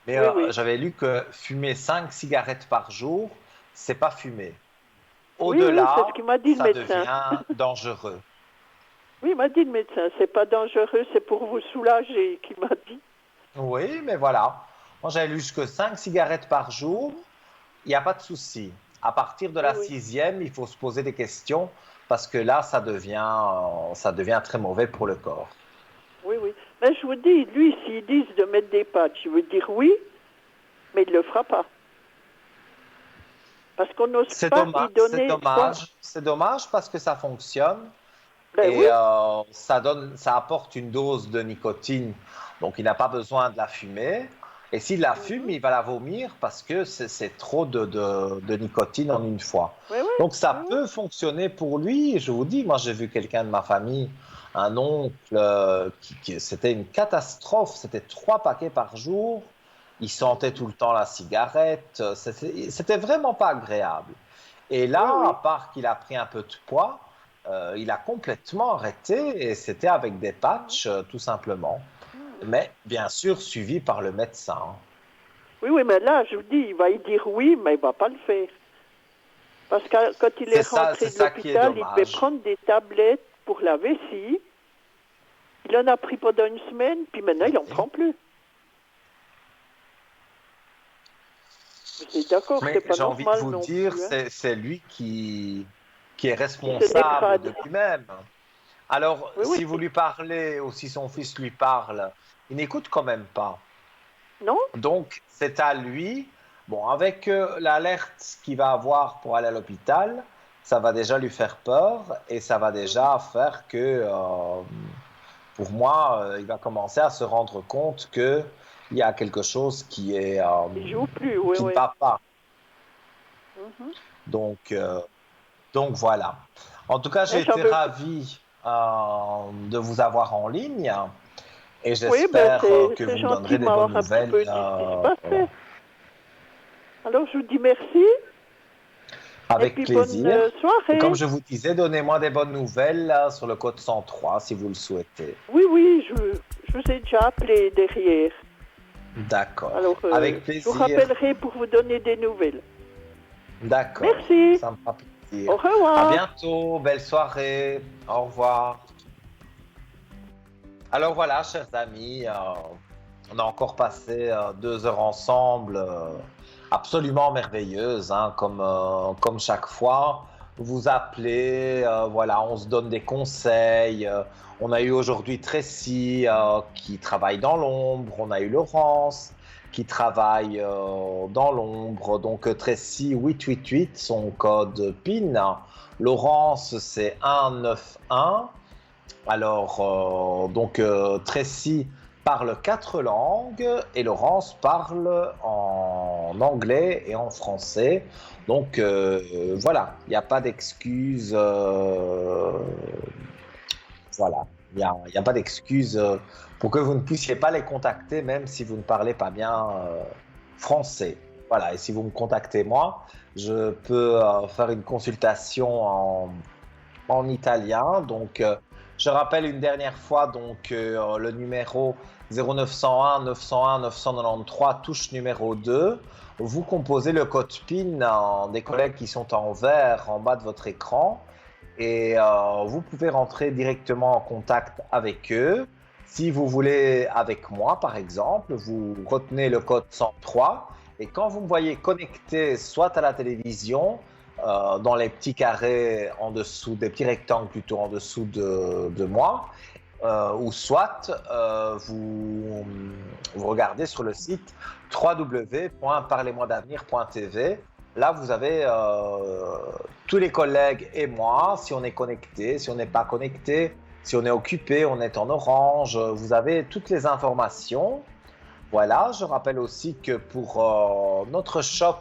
mais
Oui, oui.
j'avais lu que fumer 5 cigarettes par jour, c'est pas fumer.
Oui, oui, c'est
Au-delà,
ce qu'il m'a dit le
ça
médecin.
devient dangereux.
Oui, il m'a dit le médecin, c'est pas dangereux, c'est pour vous soulager, qu'il m'a dit.
Oui, mais voilà. Moi, j'avais lu jusque 5 cigarettes par jour, il n'y a pas de souci. À partir de
Oui,
la
oui.
6e, il faut se poser des questions parce que là, ça devient très mauvais pour le corps.
Oui, oui. Mais je vous dis, lui, s'ils disent de mettre des patchs, il veut dire oui, mais il ne le fera pas. Parce qu'on n'ose pas y donner trois.
C'est dommage parce que ça fonctionne
Ben
et
oui,
ça apporte une dose de nicotine. Donc, il n'a pas besoin de la fumer. Et s'il la fume, il va la vomir parce que c'est trop de nicotine en une fois.
oui, oui,
Donc, ça
oui, oui.
peut fonctionner pour lui. Je vous dis, moi, j'ai vu quelqu'un de ma famille, un oncle, c'était une catastrophe. C'était 3 paquets par jour. Il sentait tout le temps la cigarette. C'était vraiment pas agréable. Et là,
Oui, oui.
à part qu'il a pris un peu de poids, il a complètement arrêté et c'était avec des patchs, tout simplement. Mais bien sûr, suivi par le médecin.
Oui, oui, mais là, je vous dis, il va y dire oui, mais il ne va pas le faire. Parce que quand il est rentré de
C'est ça qui est
l'hôpital, il devait
dommage.
prendre des tablettes pour la vessie. Il en a pris pendant une semaine, puis maintenant, il n'en prend plus. Vous êtes d'accord,
Mais
c'est pas
j'ai envie de
normal
vous
non
dire,
plus. Hein.
c'est lui qui est
Il se
responsable
dégrade.
de lui-même. Alors,
Oui, oui.
si vous lui parlez ou si son fils lui parle, il n'écoute quand même pas.
Non?
Donc, c'est à lui. Bon, avec l'alerte qu'il va avoir pour aller à l'hôpital, ça va déjà lui faire peur et ça va déjà faire que, pour moi, il va commencer à se rendre compte qu'il y a quelque chose qui
Il joue plus, oui,
qui ne
oui.
va pas.
Mhm.
Donc voilà. En tout cas, j'ai
Mais j'en
été
veux-
ravi de vous avoir en ligne et
Oui,
j'espère que
c'est
vous me
gentil
donnerez
de
des
m'avoir
bonnes
un petit
nouvelles.
peu dit ce qui se
Voilà.
passait. Alors, je vous dis merci
Avec
et puis
plaisir.
bonne soirée.
Et comme je vous disais, donnez-moi des bonnes nouvelles sur le code 103 si vous le souhaitez.
Oui, oui, je vous ai déjà appelé derrière.
D'accord.
Alors,
Avec
je
plaisir.
vous rappellerai pour vous donner des nouvelles.
D'accord.
Merci.
Ça me fera plaisir.
Au revoir.
À bientôt. Belle soirée. Au revoir. Alors voilà, chers amis, on a encore passé 2 heures ensemble, absolument merveilleuses, hein, comme chaque fois. Vous appelez, voilà, on se donne des conseils. On a eu aujourd'hui Tracy qui travaille dans l'ombre. On a eu Laurence qui travaille dans l'ombre. Donc Tracy 888, son code PIN. Laurence, c'est 191. Alors, Tracy parle 4 langues et Laurence parle en anglais et en français. Donc, voilà, il n'y a pas d'excuse. Voilà, il n'y a pas d'excuse pour que vous ne puissiez pas les contacter, même si vous ne parlez pas bien français. Voilà, et si vous me contactez moi, je peux faire une consultation en italien. Donc, je rappelle une dernière fois le numéro 0901 901 993, touche numéro 2. Vous composez le code PIN des collègues qui sont en vert en bas de votre écran et vous pouvez rentrer directement en contact avec eux. Si vous voulez avec moi, par exemple, vous retenez le code 103 et quand vous me voyez connecté soit à la télévision, dans les petits carrés en dessous, des petits rectangles plutôt en dessous de moi, ou soit vous regardez sur le site www.parlez-moi-d'avenir.tv. Là, vous avez tous les collègues et moi, si on est connecté, si on n'est pas connecté, si on est occupé, on est en orange, vous avez toutes les informations. Voilà, je rappelle aussi que pour notre shop,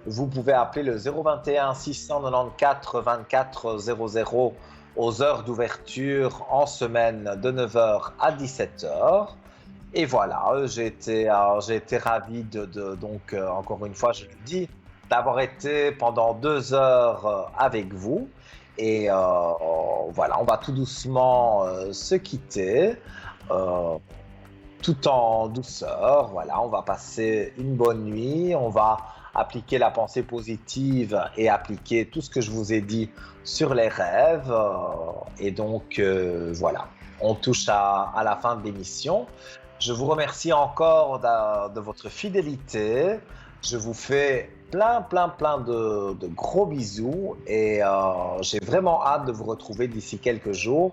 vous pouvez appeler le 021 694 24 00 aux heures d'ouverture en semaine de 9h à 17h. Et voilà, j'ai été ravi donc encore une fois, je le dis, d'avoir été pendant 2 heures avec vous. Et voilà, on va tout doucement se quitter, tout en douceur. Voilà, on va passer une bonne nuit, on va appliquer la pensée positive et appliquer tout ce que je vous ai dit sur les rêves. Et donc, voilà, on touche à la fin de l'émission. Je vous remercie encore de votre fidélité. Je vous fais plein de gros bisous et j'ai vraiment hâte de vous retrouver d'ici quelques jours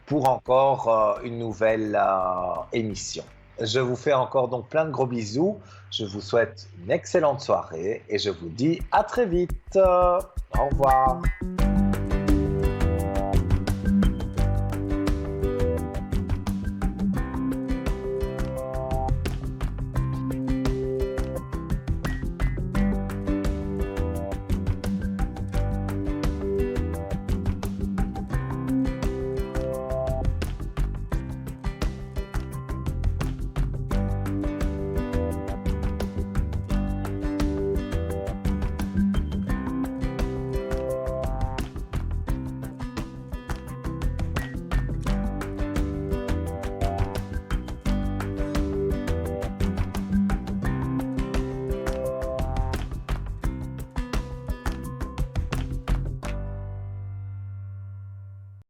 pour encore une nouvelle émission. Je vous fais encore donc plein de gros bisous. Je vous souhaite une excellente soirée et je vous dis à très vite. Au revoir.